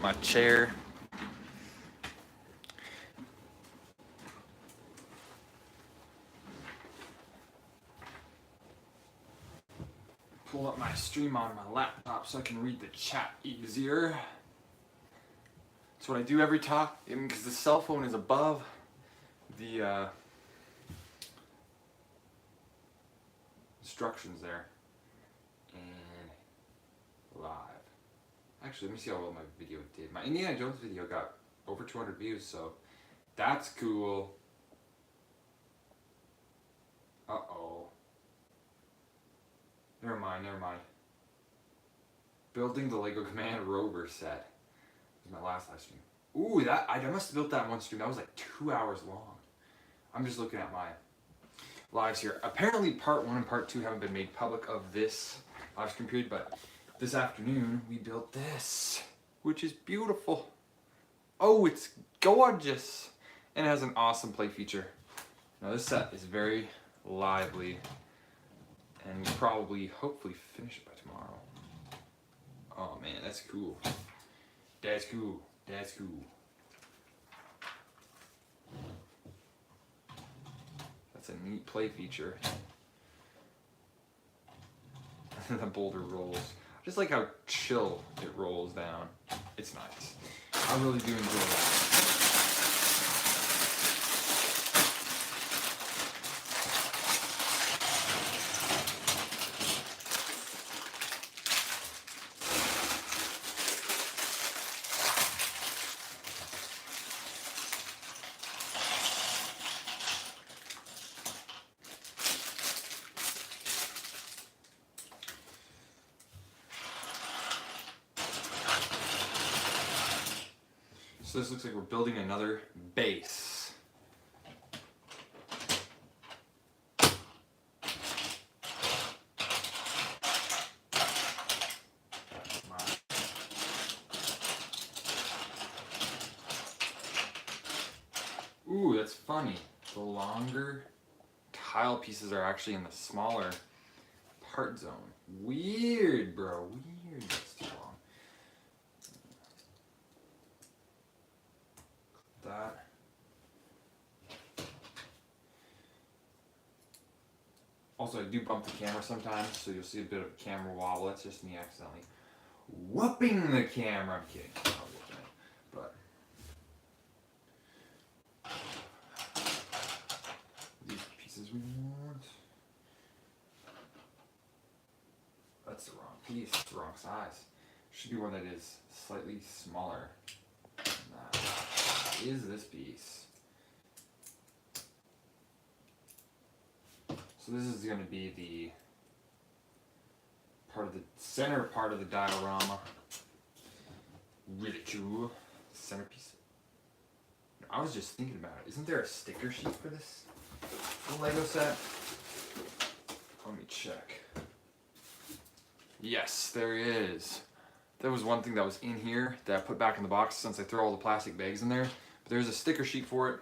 my chair. Pull up my stream on my laptop so I can read the chat easier. That's what I do every time, because the cell phone is above the instructions there. And live. Actually, let me see how well my video did. My Indiana Jones video got over 200 views, so that's cool. Uh-oh. Never mind. Building the Lego Command Rover set. This was my last live stream. Ooh, I must have built that one stream. That was like 2 hours long. I'm just looking at my lives here. Apparently part 1 and part 2 haven't been made public of this live stream period, but this afternoon we built this, which is beautiful. Oh, it's gorgeous. And it has an awesome play feature. Now this set is very lively, and we'll probably, hopefully, finish it by tomorrow. Oh man, that's cool. That's cool. That's cool. That's a neat play feature. The boulder rolls. Just like how chill it rolls down. It's nice. I really do enjoy that. So this looks like we're building another base. Ooh, that's funny. The longer tile pieces are actually in the smaller part zone. Weird, bro. Weird. That's too long. That. Also, I do bump the camera sometimes, so you'll see a bit of a camera wobble. That's just me accidentally whooping the camera. I'm kidding. I'm not whooping it, but these pieces we want. That's the wrong piece. It's the wrong size. Should be one that is slightly smaller. Is this piece. So this is going to be the part of the center part of the diorama. Really cool. Centerpiece. I was just thinking about it. Isn't there a sticker sheet for this Lego set? Let me check. Yes, there is. There was one thing that was in here that I put back in the box since I threw all the plastic bags in there. But there's a sticker sheet for it.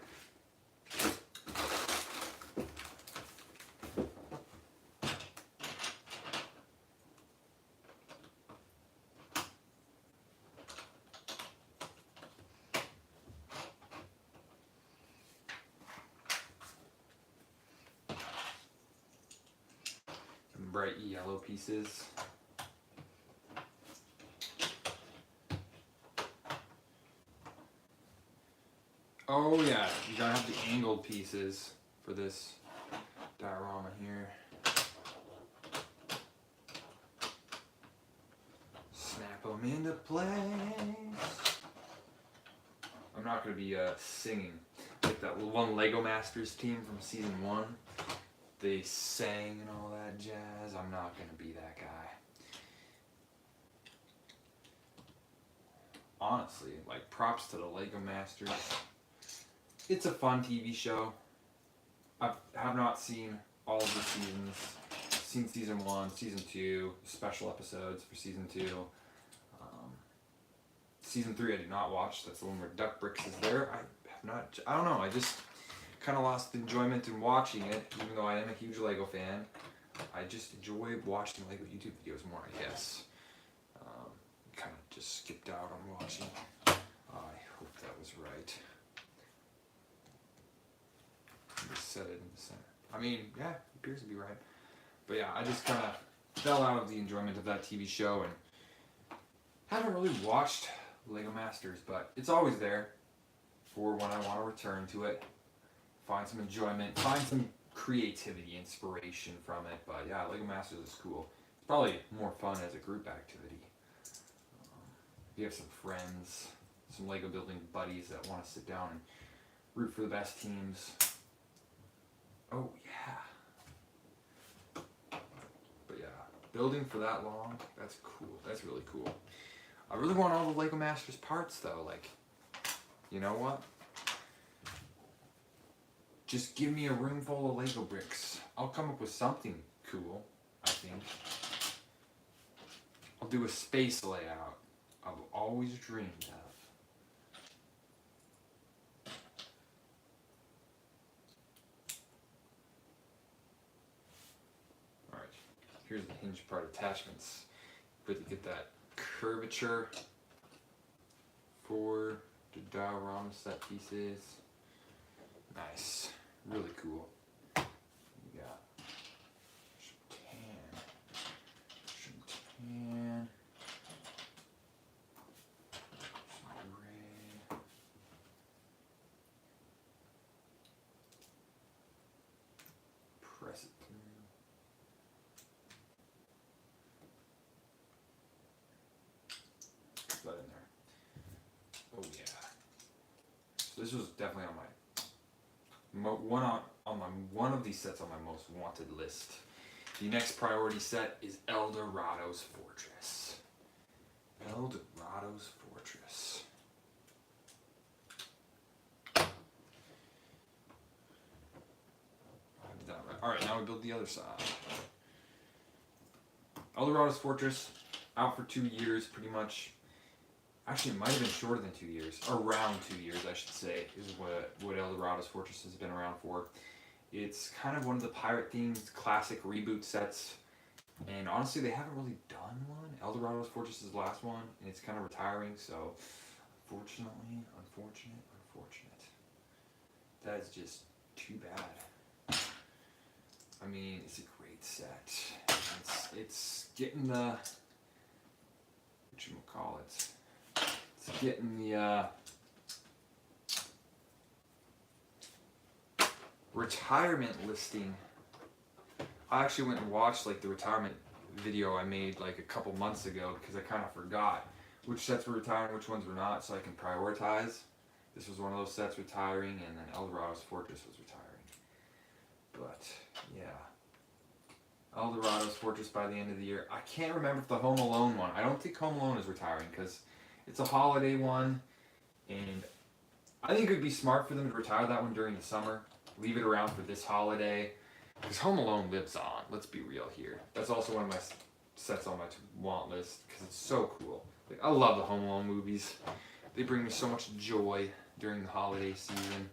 Some bright yellow pieces. Oh yeah, you gotta have the angled pieces for this diorama here. Snap them into place. I'm not gonna be singing like that one Lego Masters team from season 1. They sang and all that jazz. I'm not gonna be that guy. Honestly, like props to the Lego Masters. It's a fun TV show. I have not seen all of the seasons. I've seen season 1, season 2, special episodes for season 2. Season 3 I did not watch. That's the one where Duck Bricks is there. I don't know. I just kind of lost enjoyment in watching it, even though I am a huge Lego fan. I just enjoy watching Lego YouTube videos more, I guess. Kind of just skipped out on watching set it in the center. I mean, yeah, it appears to be right. But yeah, I just kind of fell out of the enjoyment of that TV show and haven't really watched Lego Masters, but it's always there for when I want to return to it, find some enjoyment, find some creativity, inspiration from it. But yeah, Lego Masters is cool. It's probably more fun as a group activity. If you have some friends, some Lego building buddies that want to sit down and root for the best teams. Oh yeah. But yeah, building for that long, that's cool. That's really cool. I really want all the Lego Masters parts though. Like, you know what? Just give me a room full of Lego bricks. I'll come up with something cool, I think. I'll do a space layout I've always dreamed of. Alright, here's the hinge part attachments. But you get that curvature for the diorama set pieces. Nice. Really cool. You got some tan, some gray. Press it through. Put that in there. Oh yeah. So this was definitely on my one of these sets on my most wanted list. The next priority set is Eldorado's Fortress. Eldorado's Fortress. I did that right. Alright, now we build the other side. Eldorado's Fortress, out for 2 years pretty much. Actually, it might have been shorter than 2 years. Around 2 years, I should say, is what Eldorado's Fortress has been around for. It's kind of one of the pirate-themed classic reboot sets. And honestly, they haven't really done one. Eldorado's Fortress is the last one, and it's kind of retiring, so unfortunate. That is just too bad. I mean, it's a great set. It's getting the... whatchamacallit? It's getting the retirement listing. I actually went and watched like the retirement video I made like a couple months ago because I kind of forgot which sets were retiring, which ones were not, so I can prioritize. This was one of those sets retiring, and then Eldorado's Fortress was retiring. But yeah, Eldorado's Fortress by the end of the year. I can't remember if the Home Alone one. I don't think Home Alone is retiring because it's a holiday one, and I think it would be smart for them to retire that one during the summer. Leave it around for this holiday, because Home Alone lives on. Let's be real here. That's also one of my sets on my want list because it's so cool. Like, I love the Home Alone movies. They bring me so much joy during the holiday season.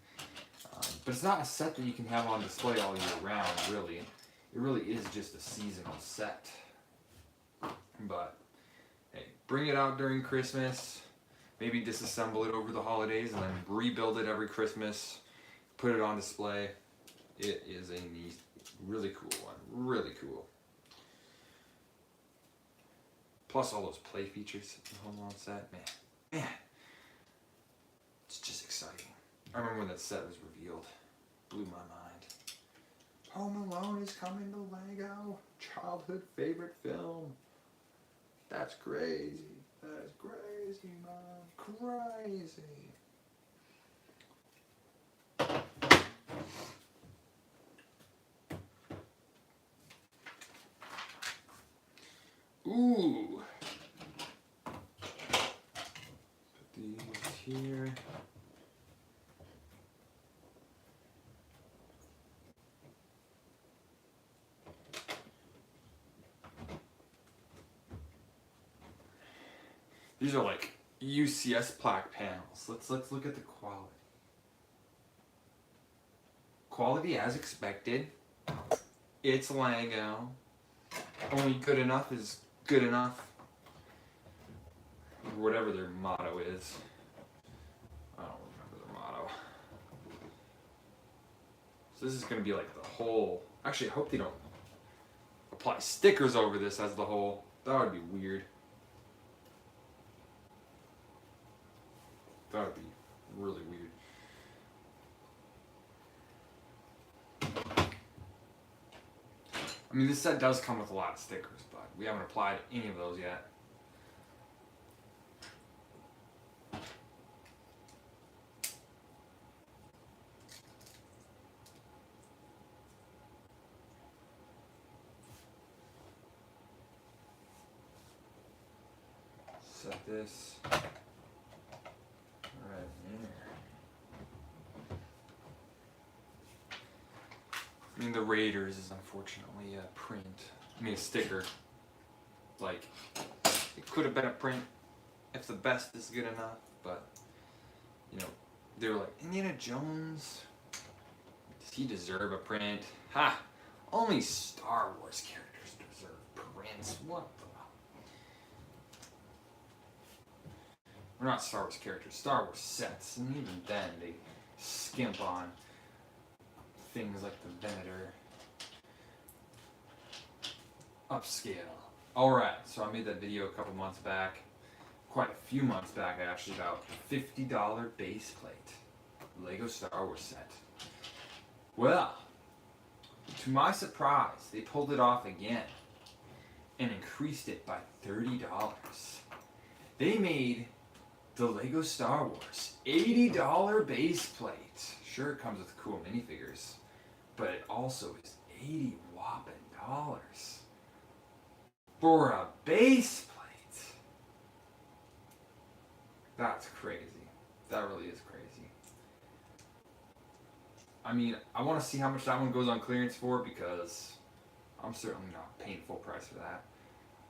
But it's not a set that you can have on display all year round, really. It really is just a seasonal set. But hey, bring it out during Christmas, maybe disassemble it over the holidays, and then rebuild it every Christmas, put it on display. It is a neat, really cool one. Really cool. Plus all those play features in the Home Alone set. Man. It's just exciting. I remember when that set was revealed. Blew my mind. Home Alone is coming to Lego. Childhood favorite film. That's crazy. That's crazy, Mom. Crazy. Ooh. Put these here. These are like UCS plaque panels. Let's look at the quality. Quality as expected. It's Lego. Only good enough is good enough. Whatever their motto is. I don't remember their motto. So this is going to be like the whole. Actually, I hope they don't apply stickers over this as the whole. That would be weird. That would be really weird. I mean, this set does come with a lot of stickers, but we haven't applied any of those yet. Set this right there. I mean, the Raiders is unfortunately a print. I mean, a sticker. Like, it could have been a print if the best is good enough, but, you know, they were like, Indiana Jones, does he deserve a print? Ha! Only Star Wars characters deserve prints. What the? We're not Star Wars characters, Star Wars sets, and even then they skimp on things like the Venator. Upscale. Alright, so I made that video a couple months back, quite a few months back actually, about $50 base plate Lego Star Wars set. Well, to my surprise, they pulled it off again and increased it by $30. They made the Lego Star Wars $80 base plate. Sure, it comes with cool minifigures, but it also is 80 whopping dollars for a base plate. That's crazy. That really is crazy. I mean, I want to see how much that one goes on clearance for, because I'm certainly not paying full price for that.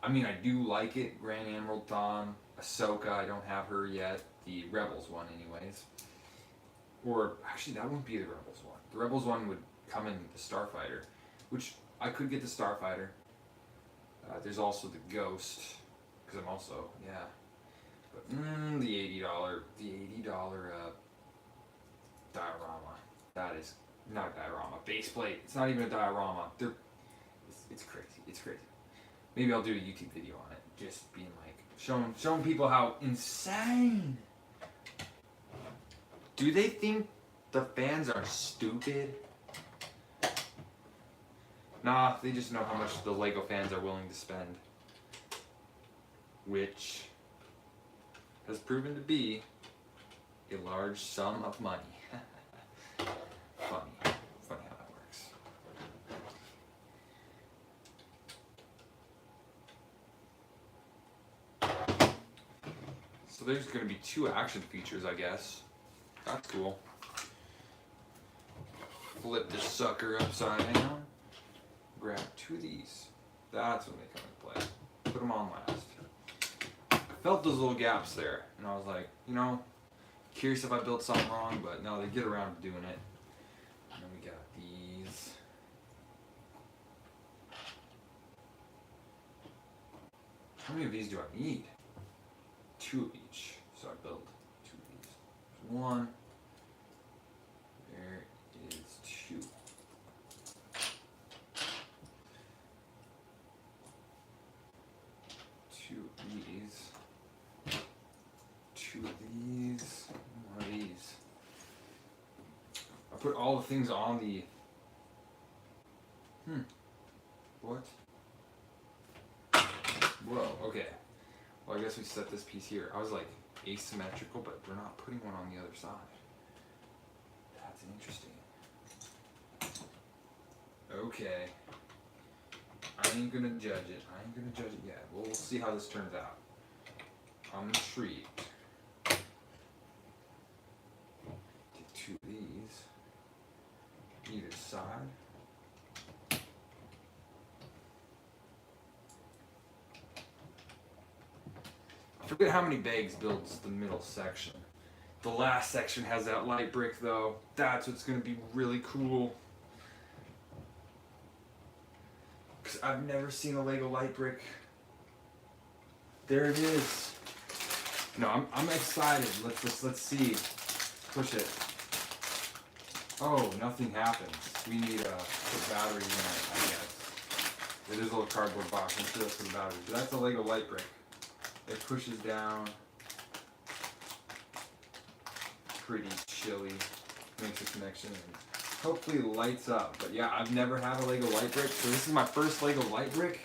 I mean, I do like it. Grand Admiral Thrawn, Ahsoka, I don't have her yet. The Rebels one anyways. Or, actually, that wouldn't be the Rebels one. The Rebels one would come in the Starfighter, which I could get the Starfighter. There's also the Ghost, because I'm also, yeah. But, the $80 diorama. That is not a diorama. Base plate. It's not even a diorama. It's crazy. It's crazy. Maybe I'll do a YouTube video on it, just being like, showing people how insane. Do they think the fans are stupid? Nah, they just know how much the Lego fans are willing to spend, which has proven to be a large sum of money. Funny how that works. So there's going to be 2 action features, I guess. That's cool. Flip this sucker upside down. Grab 2 of these. That's when they come into play. Put them on last. I felt those little gaps there, and I was like, you know, curious if I built something wrong, but no, they get around to doing it. And then we got these. How many of these do I need? 2 of each. So I built 2 of these. There's 1. There is 2. Two of these. 2 of these. 1 of these. I put all the things on the. What? Whoa, okay. Well, I guess we set this piece here. I was like asymmetrical, but we're not putting one on the other side. That's interesting. Okay. I ain't gonna judge it. Yet. We'll see how this turns out. I'm intrigued. Take 2 of these. Either side. I forget how many bags builds the middle section. The last section has that light brick though. That's what's going to be really cool. Because I've never seen a Lego light brick. There it is. No, I'm excited. Let's see. Push it. Oh, nothing happens. We need to put batteries in it, I guess. It is a little cardboard box. I'm sure that's for the batteries. But that's a Lego light brick. It pushes down. Pretty chilly. Makes a connection and hopefully lights up. But yeah, I've never had a Lego light brick. So this is my first Lego light brick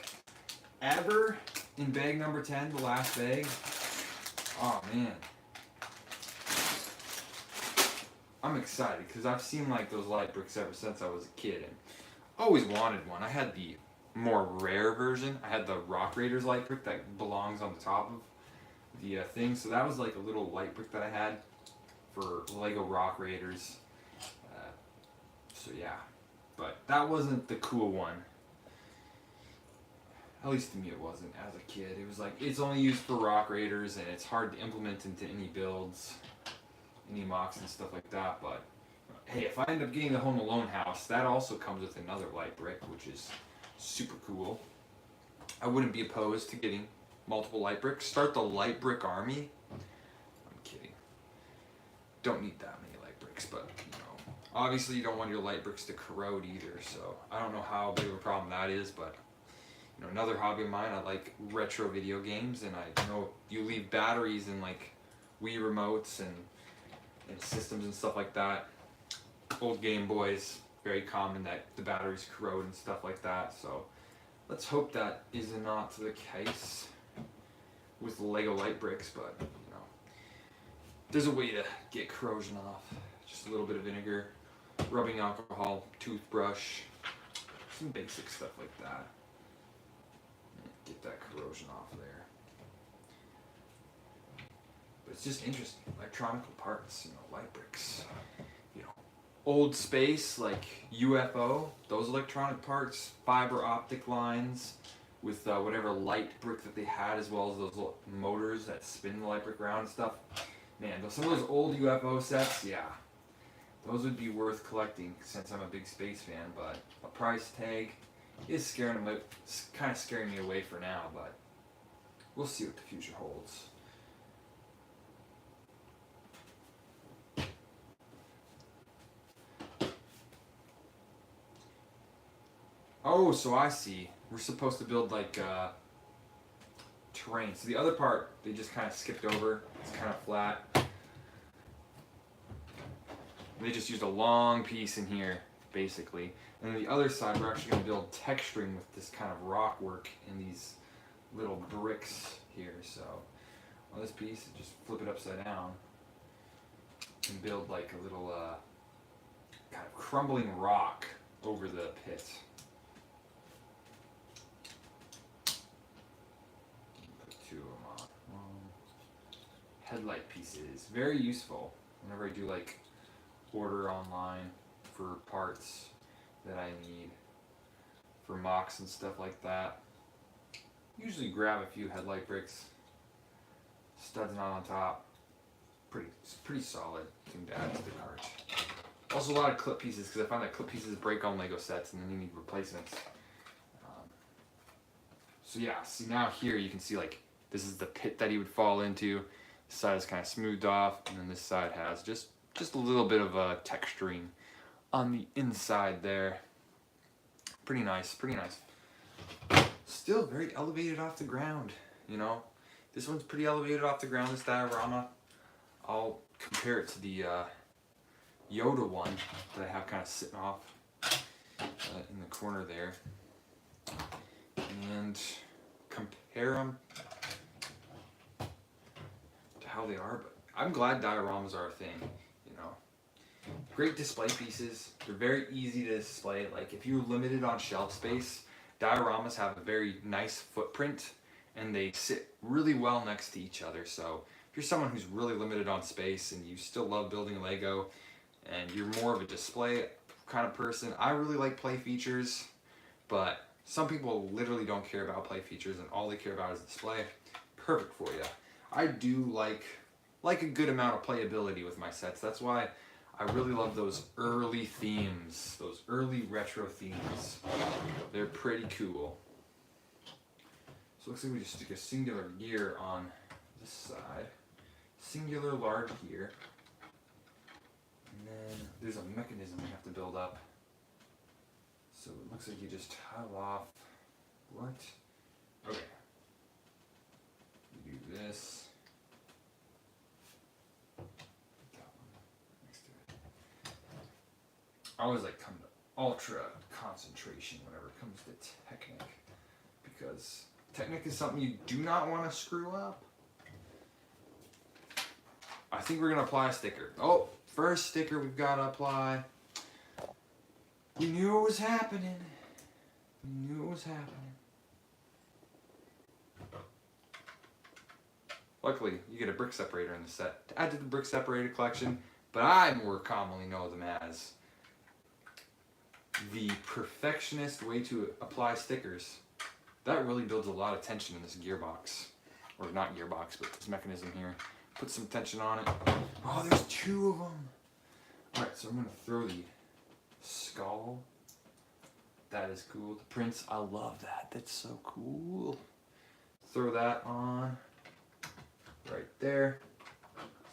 ever in bag number 10, the last bag. Oh man. I'm excited because I've seen like those light bricks ever since I was a kid and always wanted one. I had the more rare version. I had the Rock Raiders light brick that belongs on the top of the thing. So that was like a little light brick that I had for Lego Rock Raiders. So yeah, but that wasn't the cool one. At least to me it wasn't as a kid. It was like, it's only used for Rock Raiders and it's hard to implement into any builds, any mocks and stuff like that. But hey, if I end up getting the Home Alone house, that also comes with another light brick, which is super cool. I wouldn't be opposed to getting multiple light bricks. Start the light brick army. I'm kidding. Don't need that many light bricks, but you know, obviously you don't want your light bricks to corrode either. So I don't know how big of a problem that is, but you know, another hobby of mine, I like retro video games, and I know you leave batteries in like Wii remotes and systems and stuff like that. Old Game Boys, very common that the batteries corrode and stuff like that. So let's hope that is not the case with Lego light bricks, but you know, there's a way to get corrosion off. Just a little bit of vinegar, rubbing alcohol, toothbrush, some basic stuff like that. Get that corrosion off there. But it's just interesting, electronic parts, you know, light bricks. You know, old space like UFO, those electronic parts, fiber optic lines with whatever light brick that they had, as well as those little motors that spin the light brick around and stuff. Man, some of those old UFO sets, yeah, those would be worth collecting since I'm a big space fan. But a price tag is kind of scaring me away for now. But we'll see what the future holds. Oh, so I see. We're supposed to build like terrain. So the other part, they just kind of skipped over. It's kind of flat. They just used a long piece in here, basically. And then the other side, we're actually going to build texturing with this kind of rock work in these little bricks here. So on this piece, just flip it upside down and build like a little kind of crumbling rock over the pit. Headlight pieces, very useful whenever I do like order online for parts that I need for mocks and stuff like that. Usually grab a few headlight bricks, studs not on top. Pretty solid thing to add to the cart. Also a lot of clip pieces, because I find that clip pieces break on Lego sets and then you need replacements. So yeah, see now here you can see like this is the pit that he would fall into. This side is kind of smoothed off, and then this side has just a little bit of texturing on the inside there. Pretty nice, pretty nice. Still very elevated off the ground, you know. This one's pretty elevated off the ground, this diorama. I'll compare it to the Yoda one that I have kind of sitting off in the corner there. And compare them how they are, but I'm glad dioramas are a thing, you know. Great display pieces. They're very easy to display. Like if you're limited on shelf space, dioramas have a very nice footprint and they sit really well next to each other. So if you're someone who's really limited on space and you still love building Lego and you're more of a display kind of person, I really like play features, but some people literally don't care about play features and all they care about is display. Perfect for you. I do like a good amount of playability with my sets. That's why I really love those early themes, those early retro themes. They're pretty cool. So it looks like we just stick a singular gear on this side. Singular large gear. then there's a mechanism we have to build up. So it looks like you just tile off. What? Okay. You do this. That one next to it. I always like come to ultra concentration whenever it comes to Technic, because Technic is something you do not want to screw up. I think we're gonna apply a sticker. Oh, first sticker we've got to apply. We knew it was happening. We knew it was happening. Luckily, you get a brick separator in the set to add to the brick separator collection, but I more commonly know them as the perfectionist way to apply stickers. That really builds a lot of tension in this gearbox. Or not gearbox, but this mechanism here. Put some tension on it. Oh, there's two of them. Alright, so I'm going to throw the skull. That is cool. The prints, I love that. That's so cool. Throw that on right there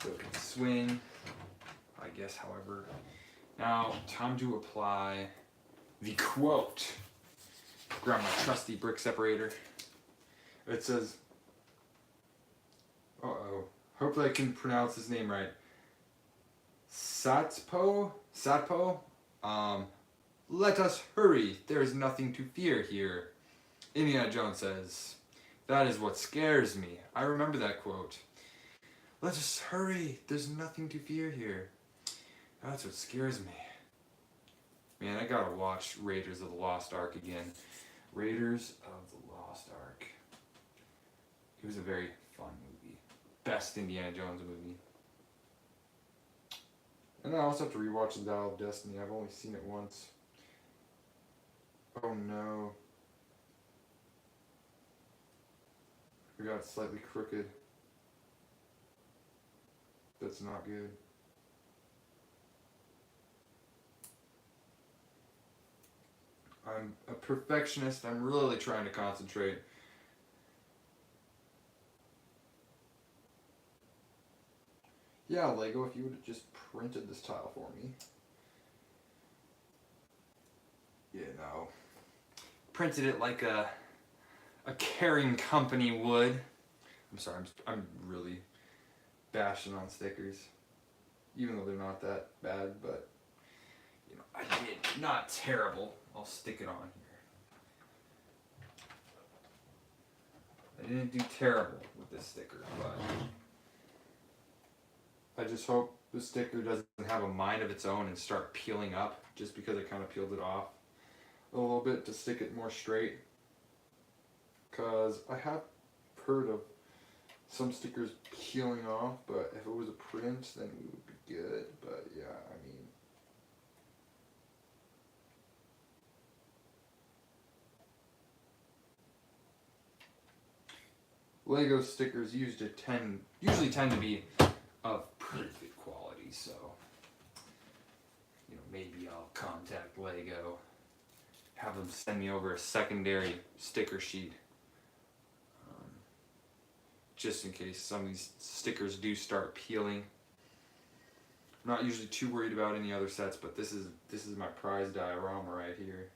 so it can swing, I guess, however. Now, time to apply the quote. Grab my trusty brick separator. It says, hopefully I can pronounce his name right. Satpo? Let us hurry, there is nothing to fear here. Indiana Jones says, that is what scares me. I remember that quote. Let us hurry, there's nothing to fear here. That's what scares me. Man, I gotta watch Raiders of the Lost Ark again. Raiders of the Lost Ark. It was a very fun movie. Best Indiana Jones movie. And I also have to rewatch The Dial of Destiny. I've only seen it once. Oh no. We got slightly crooked. That's not good. I'm a perfectionist. I'm really trying to concentrate. Yeah, Lego, if you would have just printed this tile for me. Yeah, no. Printed it like a caring company would. I'm sorry, I'm really bashing on stickers. Even though they're not that bad, but you know, I did not terrible. I'll stick it on here. I didn't do terrible with this sticker, but I just hope the sticker doesn't have a mind of its own and start peeling up just because I kind of peeled it off a little bit to stick it more straight. Because I have heard of some stickers peeling off, but if it was a print, then we would be good. But yeah, I mean, Lego stickers usually tend to be of pretty good quality, so you know, maybe I'll contact Lego, have them send me over a secondary sticker sheet, just in case some of these stickers do start peeling. I'm not usually too worried about any other sets, but this is my prized diorama right here.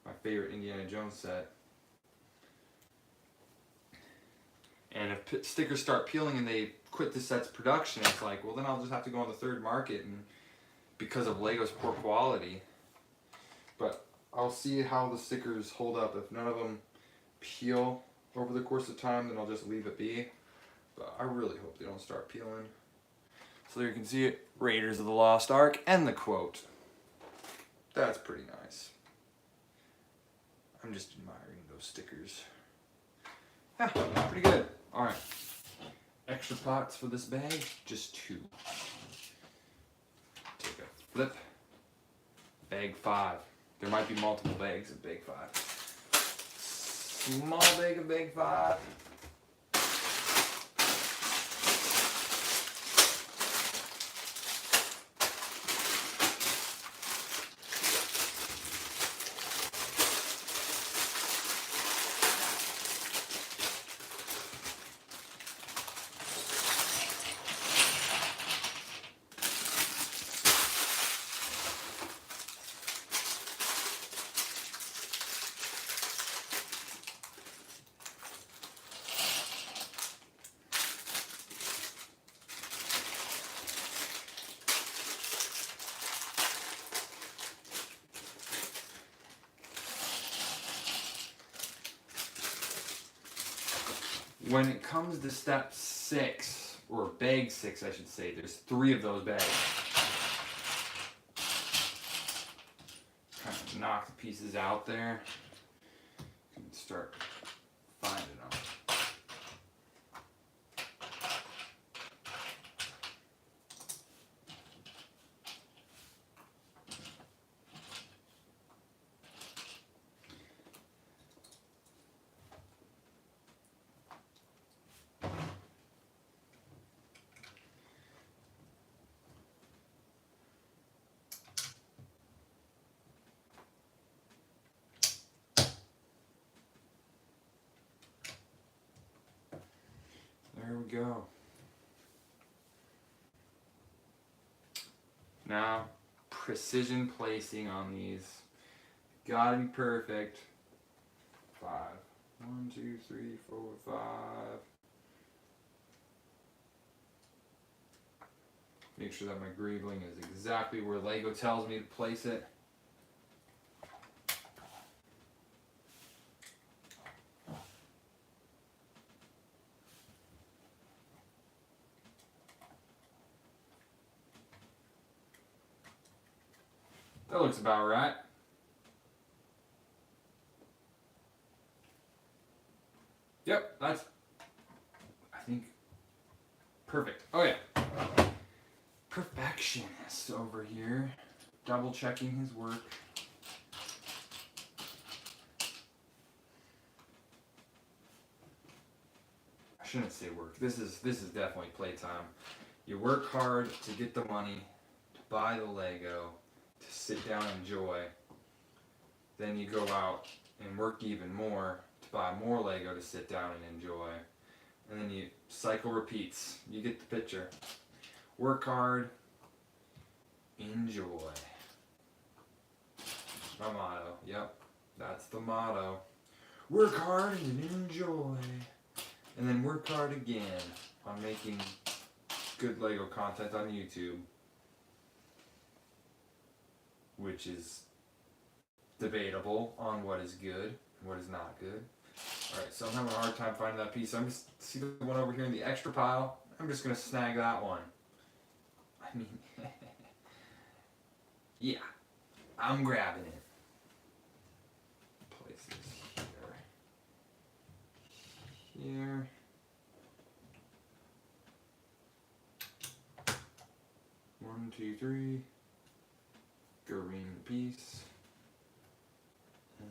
My favorite Indiana Jones set. And if stickers start peeling and they quit the set's production, it's like, well, then I'll just have to go on the third market, and because of Lego's poor quality. But I'll see how the stickers hold up. If none of them peel over the course of time, then I'll just leave it be. But I really hope they don't start peeling. So there you can see it, Raiders of the Lost Ark, and the quote. That's pretty nice. I'm just admiring those stickers. Yeah, pretty good. Alright. Extra pots for this bag, just 2. Take a flip. Bag 5. There might be multiple bags of bag 5. Small bag of bag 5. when it comes to step 6, or bag 6 I should say, there's 3 of those bags. Kind of knock the pieces out there. You can start finding them. There we go. Now, precision placing on these. Gotta be perfect. 5. 1, 2, 3, 4, 5. Make sure that my greebling is exactly where Lego tells me to place it. That looks about right. Yep, that's, I think, perfect. Oh yeah. Perfectionist over here. Double checking his work. I shouldn't say work. This is definitely playtime. You work hard to get the money, to buy the Lego, to sit down and enjoy. Then you go out and work even more to buy more Lego to sit down and enjoy. And then you cycle repeats. You get the picture. Work hard, enjoy. My motto. Yep, that's the motto. Work hard and enjoy. And then work hard again on making good Lego content on YouTube. Which is debatable on what is good and what is not good. Alright, so I'm having a hard time finding that piece. I'm just, see the one over here in the extra pile? I'm just going to snag that one. I mean, yeah, I'm grabbing it. Place this here. Here. One, two, three. Green piece. And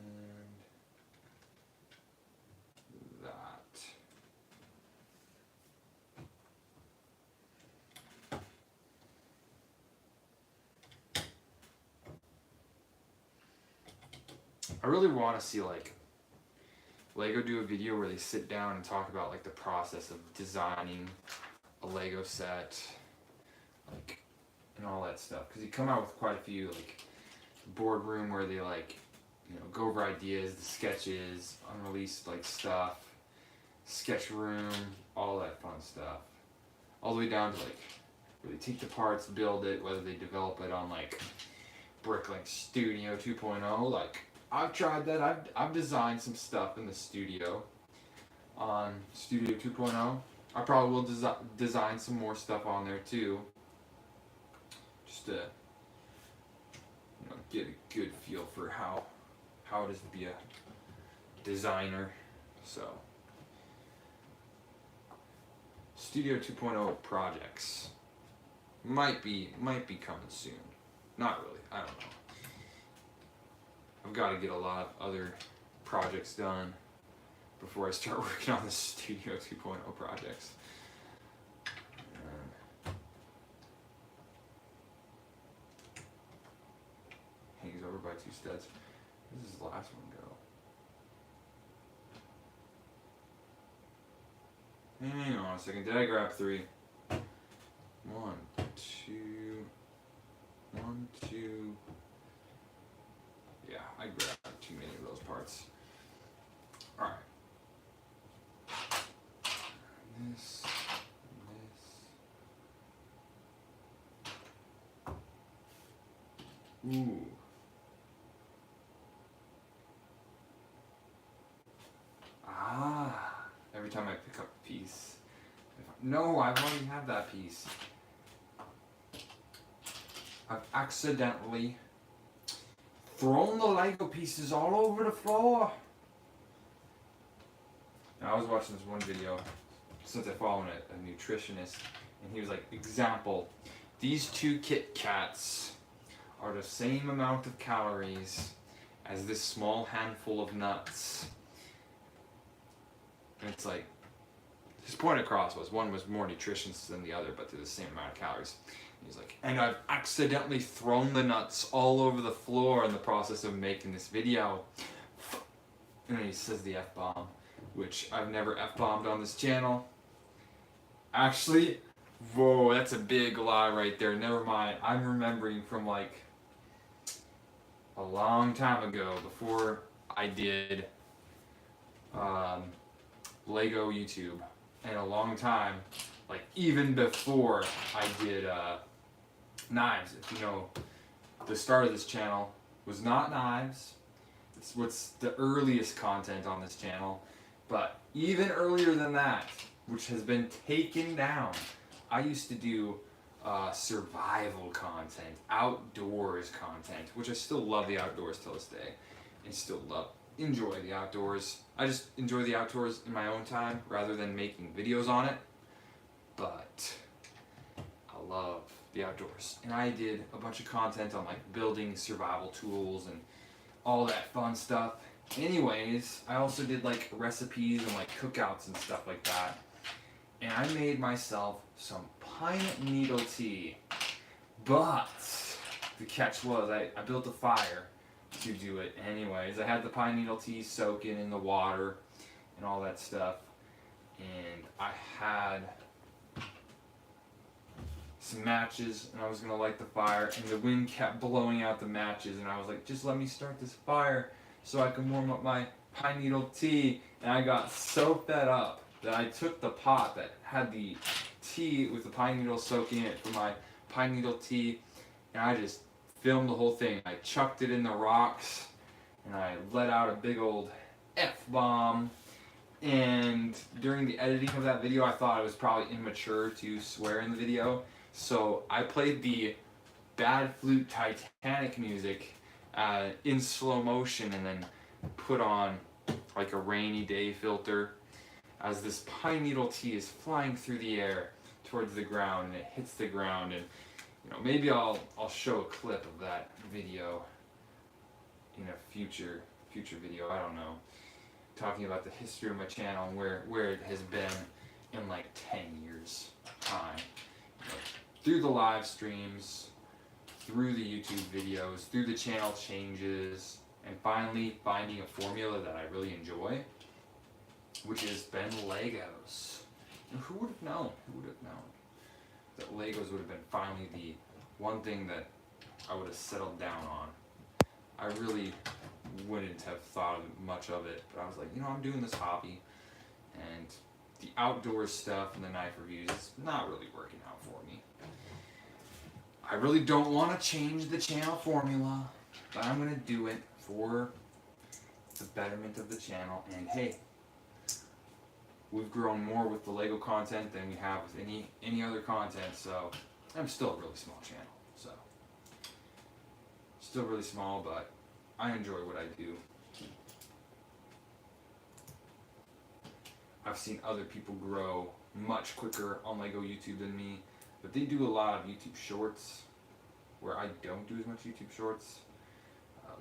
that. I really want to see like Lego do a video where they sit down and talk about like the process of designing a Lego set, like, and all that stuff. Because you come out with quite a few, like boardroom where they like, you know, go over ideas, the sketches, unreleased like stuff, sketch room, all that fun stuff. All the way down to like where they take the parts, build it, whether they develop it on like Bricklink Studio 2.0. Like I've tried that. I've designed some stuff in the studio on Studio 2.0. I probably will design some more stuff on there too. Just to, you know, get a good feel for how it is to be a designer. So Studio 2.0 projects might be coming soon. Not really. I don't know. I've got to get a lot of other projects done before I start working on the Studio 2.0 projects. Hangs over by 2 studs. Where does this last one go? Hang on a second. Did I grab 3? 1, 2. 1, 2. Yeah, I grabbed too many of those parts. Alright. This. Ooh. Ah. Every time I pick up No, I've already had that piece. I've accidentally thrown the Lego pieces all over the floor. Now, I was watching this one video, since I follow a nutritionist, and he was like, example, these 2 Kit Kats are the same amount of calories as this small handful of nuts. And it's like, his point across was one was more nutritious than the other, but they're the same amount of calories. And he's like, and I've accidentally thrown the nuts all over the floor in the process of making this video. And then he says the F-bomb, which I've never F-bombed on this channel. Actually, whoa, that's a big lie right there. Never mind. I'm remembering from like a long time ago, before I did Lego YouTube, and a long time, like even before I did knives. If you know, the start of this channel was not knives. It's what's the earliest content on this channel. But even earlier than that, which has been taken down, I used to do survival content, outdoors content, which I still love the outdoors till this day, and still enjoy the outdoors. I just enjoy the outdoors in my own time rather than making videos on it. But I love the outdoors, and I did a bunch of content on like building survival tools and all that fun stuff. Anyways, I also did like recipes and like cookouts and stuff like that. And I made myself some pine needle tea. But the catch was I built a fire to do it anyways. I had the pine needle tea soaking in the water and all that stuff. And I had some matches, and I was gonna light the fire, and the wind kept blowing out the matches, and I was like, just let me start this fire so I can warm up my pine needle tea. And I got so fed up that I took the pot that had the tea with the pine needle soaking in it for my pine needle tea, and I just filmed the whole thing. I chucked it in the rocks, and I let out a big old F-bomb. And during the editing of that video, I thought it was probably immature to swear in the video, so I played the Bad Flute Titanic music in slow motion, and then put on like a rainy day filter as this pine needle tea is flying through the air towards the ground, and it hits the ground. And you know, maybe I'll show a clip of that video in a future video. I don't know, talking about the history of my channel and where it has been in like 10 years time. You know, through the live streams, through the YouTube videos, through the channel changes, and finally finding a formula that I really enjoy, which has been Legos. And who would have known? Who would have known that Legos would have been finally the one thing that I would have settled down on? I really wouldn't have thought much of it, but I was like, you know, I'm doing this hobby, and the outdoor stuff and the knife reviews, it's not really working out for me. I really don't want to change the channel formula, but I'm going to do it for the betterment of the channel. And hey, we've grown more with the Lego content than we have with any other content, so I'm still a really small channel. So still really small, but I enjoy what I do. I've seen other people grow much quicker on Lego YouTube than me, but they do a lot of YouTube shorts where I don't do as much YouTube shorts,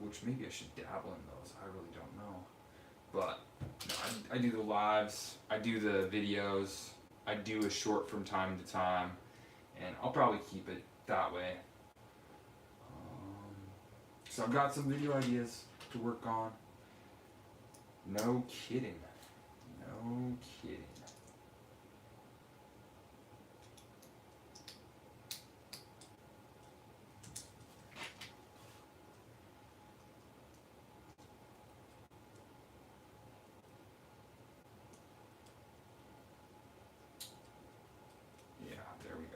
which maybe I should dabble in those. I really don't know. But no, I do the lives, I do the videos, I do a short from time to time, and I'll probably keep it that way. So I've got some video ideas to work on. No kidding. No kidding. Yeah, there we go.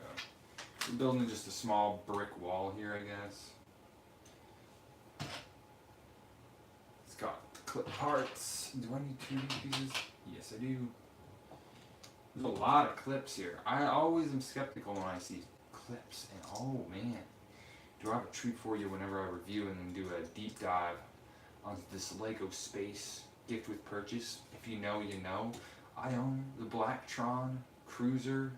We're building just a small brick wall here, I guess. Got clip parts. Do I need 2 pieces? Yes, I do. There's a lot of clips here. I always am skeptical when I see clips, and oh man, do I have a treat for you whenever I review and then do a deep dive onto this Lego Space gift with purchase. If you know, you know. I own the Blacktron Cruiser,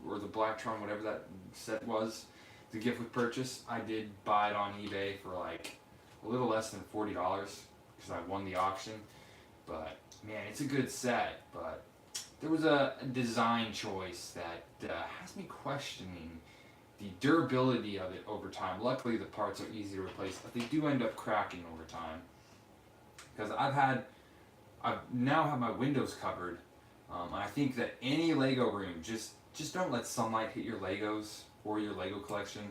or the Blacktron, whatever that set was, the gift with purchase. I did buy it on eBay for like a little less than $40 because I won the auction. But man, it's a good set. But there was a design choice that has me questioning the durability of it over time. Luckily, the parts are easy to replace, but they do end up cracking over time. Because I've now have my windows covered, and I think that any Lego room, just don't let sunlight hit your Legos or your Lego collection.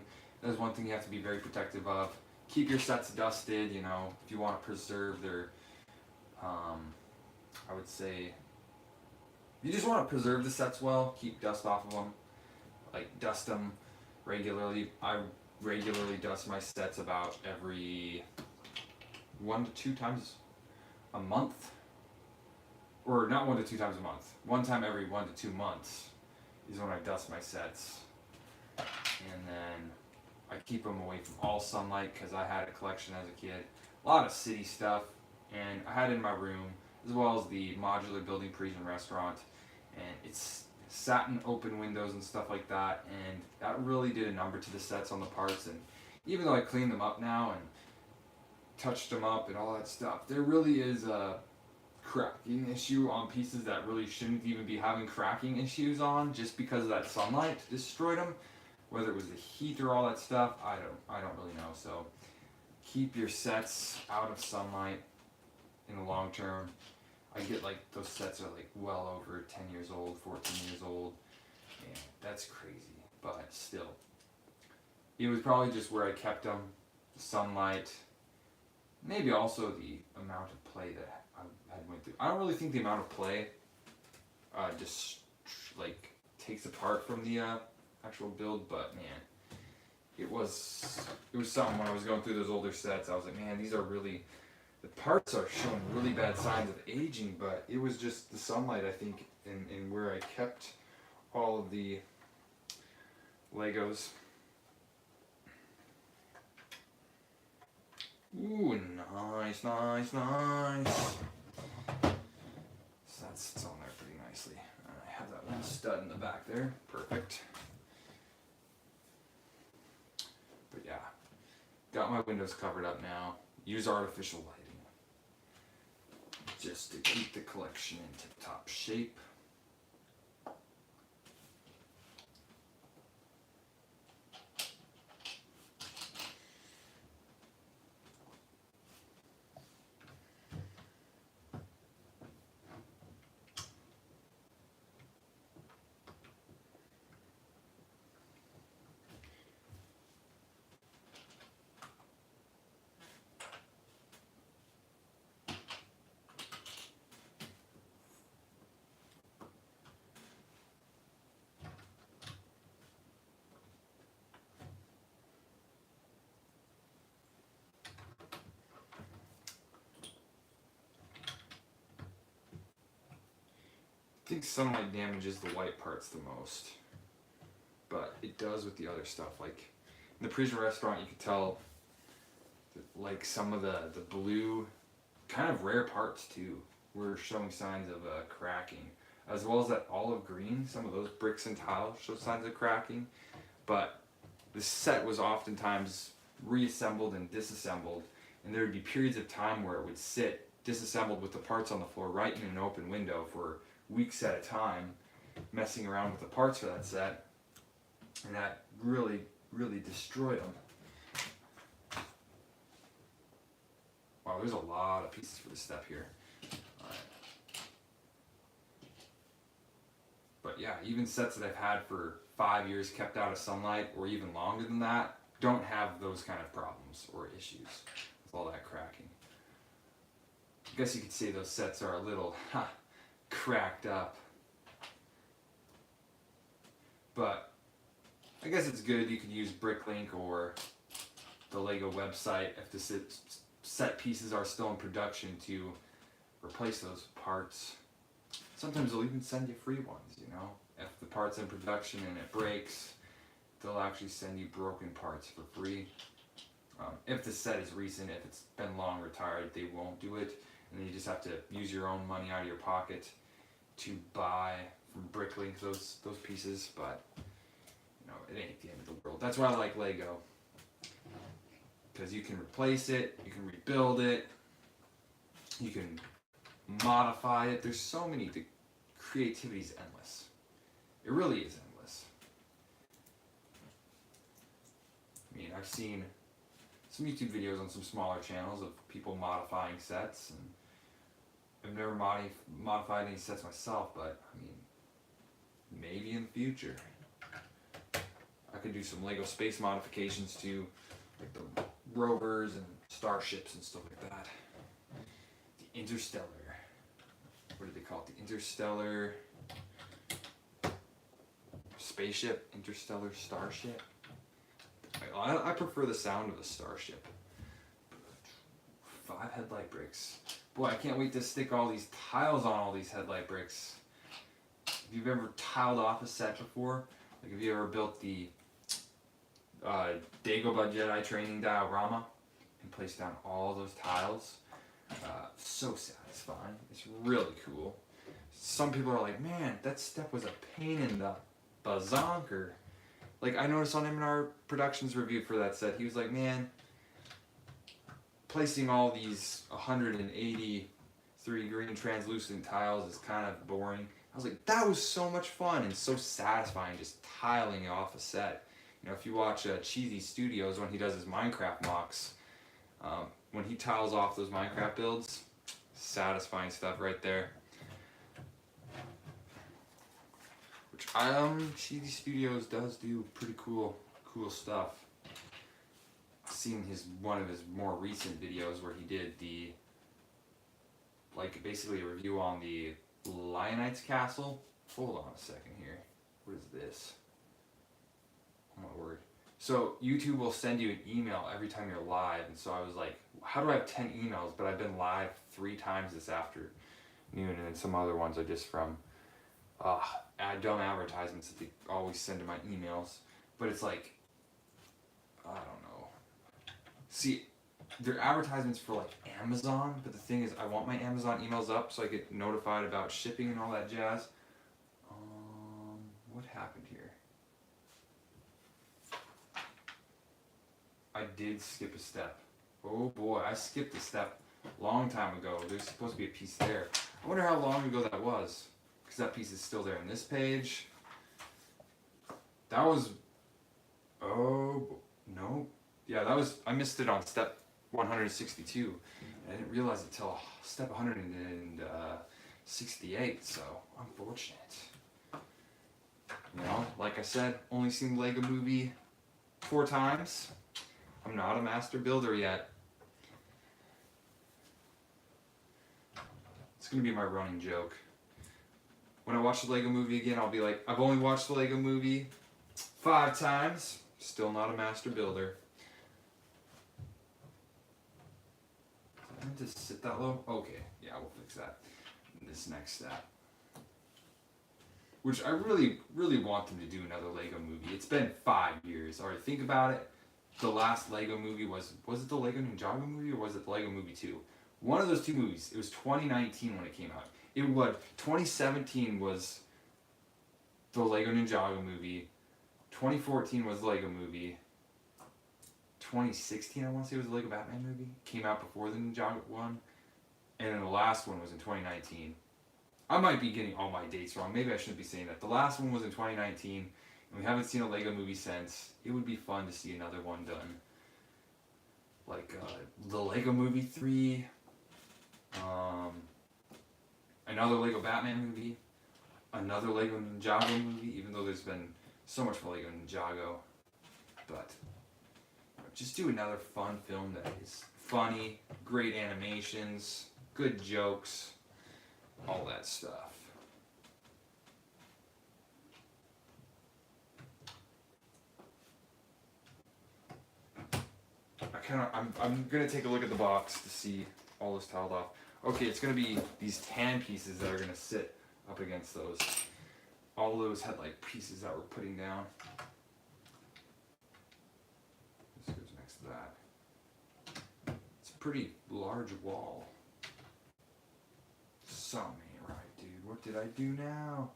That's one thing you have to be very protective of. Keep your sets dusted, you know, if you want to preserve their, I would say, you just want to preserve the sets well, keep dust off of them, like dust them regularly. I regularly dust my sets about every 1 to 2 times a month, or not 1 to 2 times a month. One time every 1 to 2 months is when I dust my sets, and then I keep them away from all sunlight because I had a collection as a kid, a lot of city stuff, and I had it in my room as well as the modular building Parisian restaurant, and it's satin open windows and stuff like that, and that really did a number to the sets on the parts. And even though I cleaned them up now and touched them up and all that stuff, there really is a cracking issue on pieces that really shouldn't even be having cracking issues on, just because of that sunlight destroyed them. Whether it was the heat or all that stuff, I don't really know. So keep your sets out of sunlight in the long term. I get like those sets are like well over 10 years old, 14 years old, and that's crazy. But still, it was probably just where I kept them, the sunlight, maybe also the amount of play that I had went through. I don't really think the amount of play just like takes apart from the actual build, but man, it was something. When I was going through those older sets, I was like, man, these are really, the parts are showing really bad signs of aging. But it was just the sunlight, I think, in where I kept all of the Legos. Ooh, nice, nice, nice. So that sits on there pretty nicely. I have that little stud in the back there. Perfect. But yeah, got my windows covered up now. Use artificial lighting just to keep the collection in tip-top shape. I think sunlight damages the white parts the most, but it does with the other stuff. Like in the Parisian restaurant, you could tell that, like, some of the blue, kind of rare parts too, were showing signs of cracking, as well as that olive green. Some of those bricks and tiles show signs of cracking, but the set was oftentimes reassembled and disassembled, and there would be periods of time where it would sit disassembled with the parts on the floor right in an open window for weeks at a time, messing around with the parts for that set, and that really destroyed them. Wow, there's a lot of pieces for this step here. Alright. But yeah, even sets that I've had for 5 years kept out of sunlight, or even longer than that, don't have those kind of problems or issues with all that cracking. I guess you could say those sets are a little cracked up, but I guess it's good. You could use Bricklink or the Lego website if the set pieces are still in production to replace those parts. sometimes they'll even send you free ones, you know? If the part's in production and it breaks, they'll actually send you broken parts for free. If the set is recent, if it's been long retired, they won't do it. And then you just have to use your own money out of your pocket to buy from Bricklink those pieces. But, you know, it ain't the end of the world. That's why I like Lego. Because you can replace it, you can rebuild it, you can modify it. There's so many, the creativity is endless. It really is endless. I mean, I've seen some YouTube videos on some smaller channels of people modifying sets, and I've never modified any sets myself, but I mean, maybe in the future. I could do some Lego space modifications too, like the rovers and starships and stuff like that. The Interstellar. What do they call it? The Interstellar spaceship? Interstellar starship? I prefer the sound of a starship. 5 headlight bricks. Boy, I can't wait to stick all these tiles on all these headlight bricks. If you've ever tiled off a set before, like if you ever built the Dagobah Jedi training diorama and placed down all those tiles, so satisfying. It's really cool. Some people are like, man, that step was a pain in the bazonker. Like, I noticed on M&R Productions review for that set, he was like, man, placing all these 183 green translucent tiles is kind of boring. I was like, that was so much fun and so satisfying just tiling off a set. You know, if you watch Cheesy Studios when he does his Minecraft mocks, when he tiles off those Minecraft builds, satisfying stuff right there. Which Cheesy Studios does do pretty cool stuff. I've seen one of his more recent videos where he did basically a review on the Lionites Castle. Hold on a second here. What is this? Oh my word. So YouTube will send you an email every time you're live, and so I was like, how do I have 10 emails? But I've been live 3 times this afternoon, and then some other ones are just from dumb advertisements that they always send to my emails. But it's like, I don't know. See, they're advertisements for like Amazon, but the thing is, I want my Amazon emails up so I get notified about shipping and all that jazz. What happened here? I did skip a step. Oh boy, I skipped a step a long time ago. There's supposed to be a piece there. I wonder how long ago that was, because that piece is still there on this page. That was, oh, no. Yeah, that was, I missed it on step 162. I didn't realize it till step 168, so unfortunate. You know, like I said, only seen Lego Movie 4 times. I'm not a master builder yet. It's gonna be my running joke. When I watch the Lego Movie again, I'll be like, I've only watched the Lego Movie 5 times, still not a master builder. Did I meant to sit that low? Okay, yeah, we'll fix that in this next step. Which I really, really want them to do another Lego Movie. It's been 5 years. Alright, think about it. The last Lego Movie was it the Lego Ninjago movie or was it the Lego Movie 2? One of those 2 movies. It was 2019 when it came out. 2017 was the Lego Ninjago movie. 2014 was the Lego Movie. 2016, I want to say, was the Lego Batman movie. Came out before the Ninjago one. And then the last one was in 2019. I might be getting all my dates wrong. Maybe I shouldn't be saying that. The last one was in 2019. And we haven't seen a Lego Movie since. It would be fun to see another one done. Like the Lego Movie 3. Another Lego Batman movie. Another Lego Ninjago movie, even though there's been so much for Lego Ninjago. But just do another fun film that is funny, great animations, good jokes, all that stuff. I'm gonna take a look at the box to see all this tiled off. Okay, it's gonna be these tan pieces that are gonna sit up against those, all those headlight pieces that we're putting down. This goes next to that. It's a pretty large wall. Something ain't right, dude. What did I do now?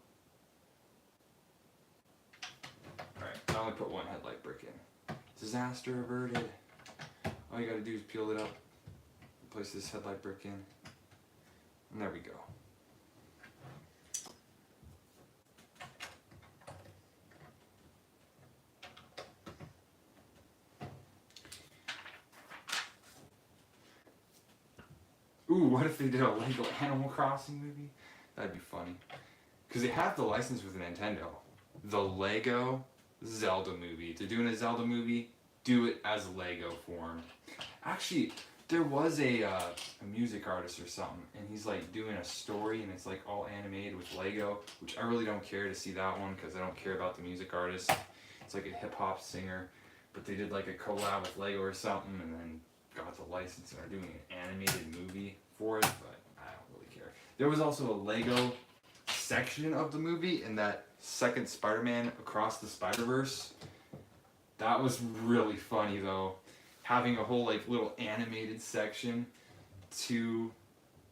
Alright, I only put one headlight brick in. Disaster averted. All you gotta do is peel it up, place this headlight brick in, and there we go. Ooh, what if they did a Lego Animal Crossing movie? That'd be funny. Because they have the license with Nintendo. The Lego Zelda movie. If they're doing a Zelda movie, do it as Lego form. Actually, there was a music artist or something, and he's like doing a story, and it's like all animated with Lego, which I really don't care to see that one because I don't care about the music artist. It's like a hip hop singer, but they did like a collab with Lego or something, and then got the license and are doing an animated movie for it, but I don't really care. There was also a Lego section of the movie in that second Spider-Man Across the Spider-Verse. That was really funny though. Having a whole like little animated section to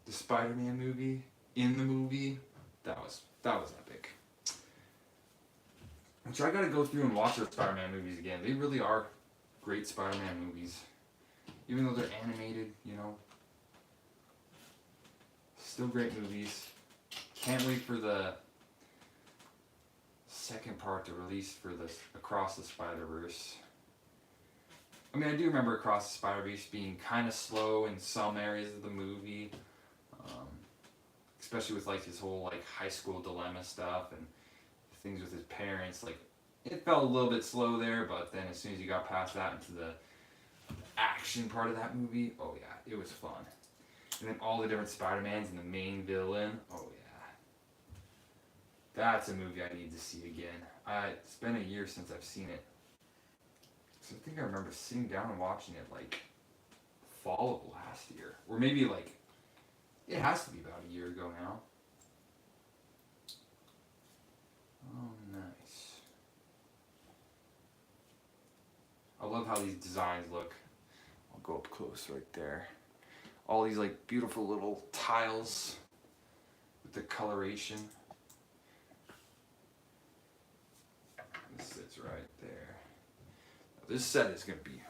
the Spider-Man movie in the movie, that was epic. Which I gotta go through and watch those Spider-Man movies again. They really are great Spider-Man movies. Even though they're animated, you know. Still great movies. Can't wait for the second part to release for this Across the Spider-Verse. I mean, I do remember Across the Spider-Verse being kind of slow in some areas of the movie. Especially with like his whole like high school dilemma stuff and things with his parents. Like, it felt a little bit slow there, but then as soon as you got past that into the action part of that movie, oh yeah, it was fun. And then all the different Spider-Mans and the main villain, oh yeah. That's a movie I need to see again. It's been a year since I've seen it. So I think I remember sitting down and watching it like fall of last year. Or maybe like, it has to be about a year ago now. Oh, nice. I love how these designs look. I'll go up close right there. All these like beautiful little tiles with the coloration. This sits right there. Now, this set is gonna be,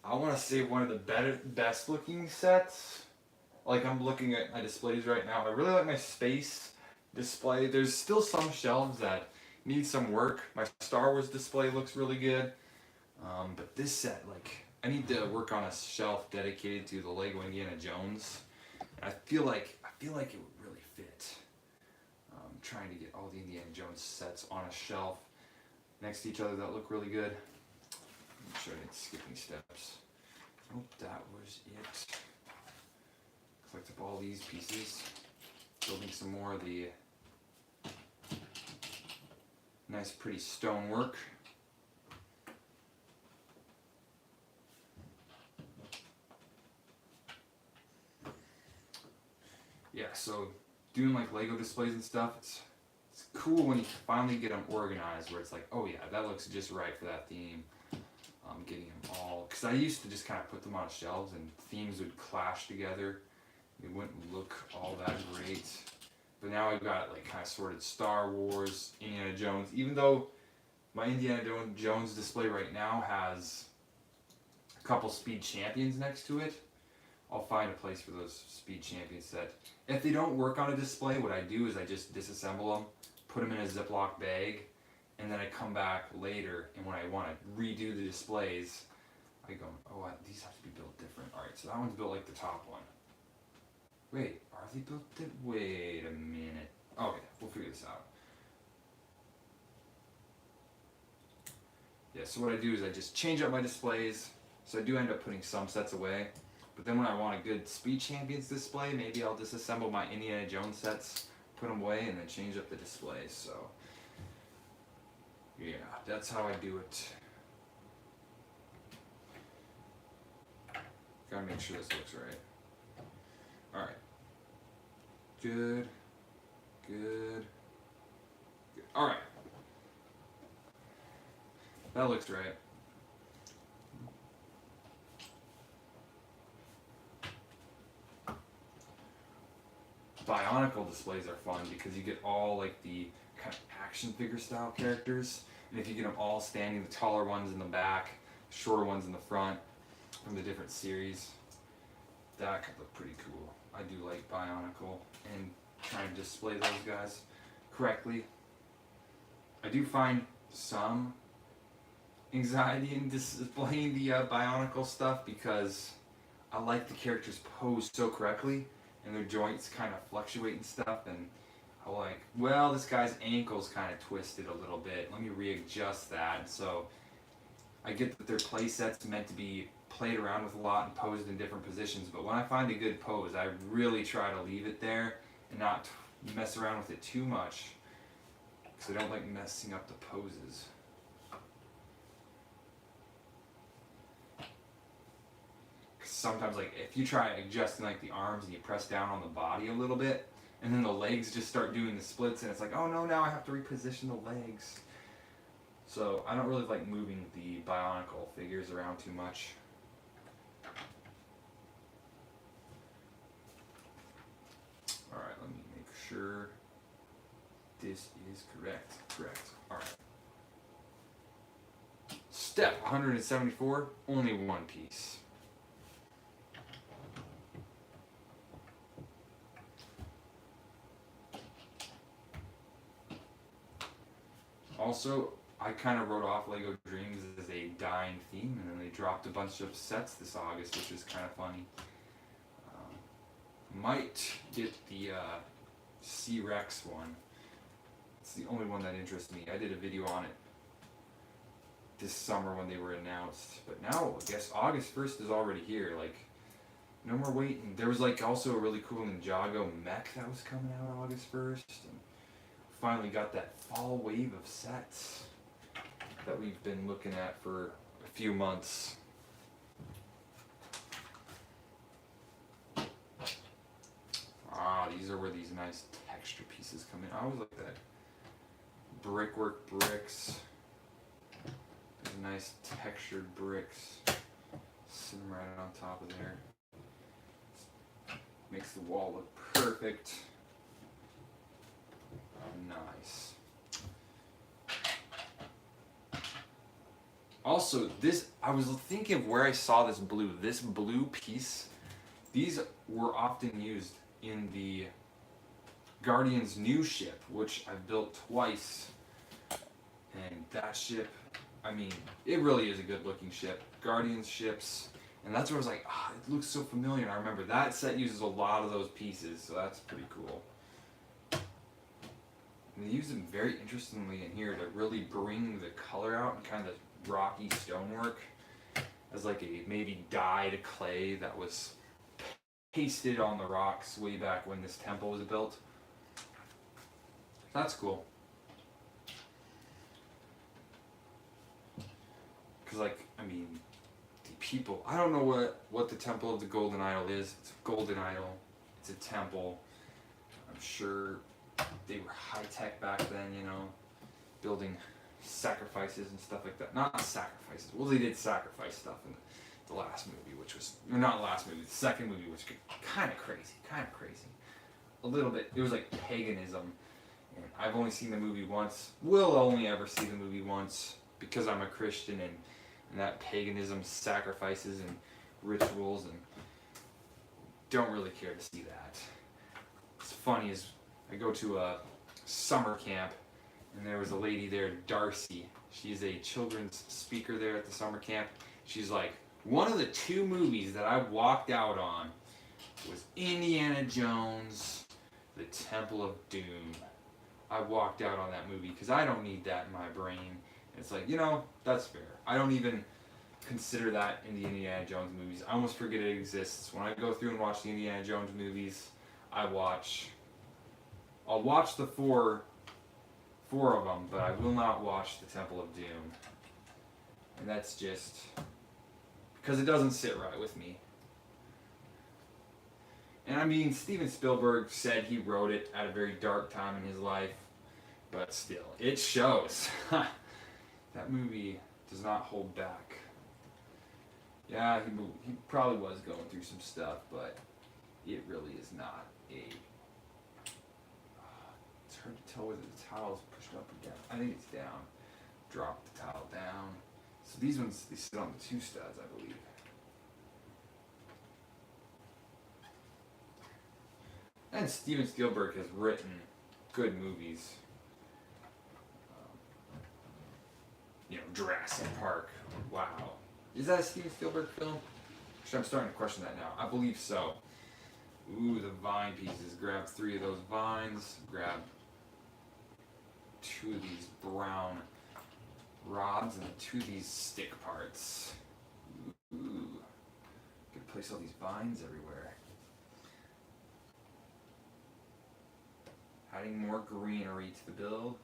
I want to say, one of the best looking sets. Like, I'm looking at my displays right now. I really like my space display. There's still some shelves that need some work. My Star Wars display looks really good. But this set, like, I need to work on a shelf dedicated to the Lego Indiana Jones. And I feel like it would really fit. Trying to get all the Indiana Jones sets on a shelf next to each other that look really good. Make sure I didn't skip any steps. Oh, that was it. Collect up all these pieces. Building some more of the nice pretty stonework. Yeah, so doing like Lego displays and stuff, it's cool when you finally get them organized where it's like, oh yeah, that looks just right for that theme. Getting them all, because I used to just kind of put them on shelves and themes would clash together. It wouldn't look all that great. But now I've got like kind of sorted Star Wars, Indiana Jones, even though my Indiana Jones display right now has a couple Speed Champions next to it. I'll find a place for those Speed Champions that, if they don't work on a display, what I do is I just disassemble them, put them in a Ziploc bag, and then I come back later, and when I want to redo the displays, I go, oh, these have to be built different. Alright, so that one's built like the top one. Wait, are they built wait a minute. Okay, we'll figure this out. Yeah, so what I do is I just change up my displays. So I do end up putting some sets away. But then when I want a good Speed Champions display, maybe I'll disassemble my Indiana Jones sets, put them away, and then change up the displays. So yeah, that's how I do it. Gotta make sure this looks right. Alright. Good. good. Good. All right. That looks right. Bionicle displays are fun because you get all like the kind of action figure style characters, and if you get them all standing, the taller ones in the back, shorter ones in the front, from the different series, that could look pretty cool. I do like Bionicle and trying to display those guys correctly. I do find some anxiety in displaying the Bionicle stuff because I like the characters posed so correctly and their joints kind of fluctuate and stuff, and I'm like, well, this guy's ankle's kind of twisted a little bit, let me readjust that. And so I get that their play set's meant to be played around with a lot and posed in different positions, but when I find a good pose, I really try to leave it there and not mess around with it too much because I don't like messing up the poses. Sometimes, like, if you try adjusting like the arms and you press down on the body a little bit and then the legs just start doing the splits and it's like, oh no, now I have to reposition the legs. So I don't really like moving the Bionicle figures around too much. Alright, let me make sure this is correct. Alright. Step 174, only one piece. Also, I kind of wrote off LEGO Dreams as a dying theme, and then they dropped a bunch of sets this August, which is kind of funny. Might get the C-Rex one. It's the only one that interests me. I did a video on it this summer when they were announced, but now I guess August 1st is already here. Like, no more waiting. There was like also a really cool Ninjago mech that was coming out August 1st. And finally got that fall wave of sets that we've been looking at for a few months. Ah, these are where these nice texture pieces come in. I always like that. Brickwork bricks. These nice textured bricks sitting right on top of there. Makes the wall look perfect. Nice. Also, this, I was thinking of where I saw this blue piece. These were often used in the Guardians new ship, which I've built twice. And that ship, I mean, it really is a good looking ship. Guardians ships, and that's where I was like, ah, it looks so familiar. And I remember that set uses a lot of those pieces, so that's pretty cool. And they use them very interestingly in here to really bring the color out and kind of rocky stonework as like a maybe dyed clay that was pasted on the rocks way back when this temple was built. That's cool. Because, like, I mean, the people, I don't know what the Temple of the Golden Idol is. It's a golden idol. It's a temple. I'm sure they were high tech back then, you know, building sacrifices and stuff like that. Not sacrifices. Well, they did sacrifice stuff in the last movie, which was, or not the last movie, the second movie, which was kind of crazy. A little bit. It was like paganism. And I've only seen the movie once. Will only ever see the movie once because I'm a Christian, and that paganism, sacrifices and rituals, and don't really care to see that. It's funny is I go to a summer camp, and there was a lady there, Darcy. She's a children's speaker there at the summer camp. She's like, one of the two movies that I walked out on was Indiana Jones, The Temple of Doom. I walked out on that movie because I don't need that in my brain. And it's like, you know, that's fair. I don't even consider that in the Indiana Jones movies. I almost forget it exists. When I go through and watch the Indiana Jones movies, I'll watch the four of them, but I will not watch the Temple of Doom. And that's just because it doesn't sit right with me. And I mean, Steven Spielberg said he wrote it at a very dark time in his life, but still, it shows. That movie does not hold back. Yeah, he probably was going through some stuff, but it really is not a. It's hard to tell whether the towel is pushed up or down. I think it's down. Drop the towel down. So these ones, they sit on the two studs, I believe. And Steven Spielberg has written good movies. Jurassic Park. Wow. Is that a Steven Spielberg film? Actually, I'm starting to question that now. I believe so. Ooh, the vine pieces. Grab 3 of those vines. Grab 2 of these brown rods and 2 of these stick parts. Ooh. Gotta place all these vines everywhere. Adding more greenery to the build.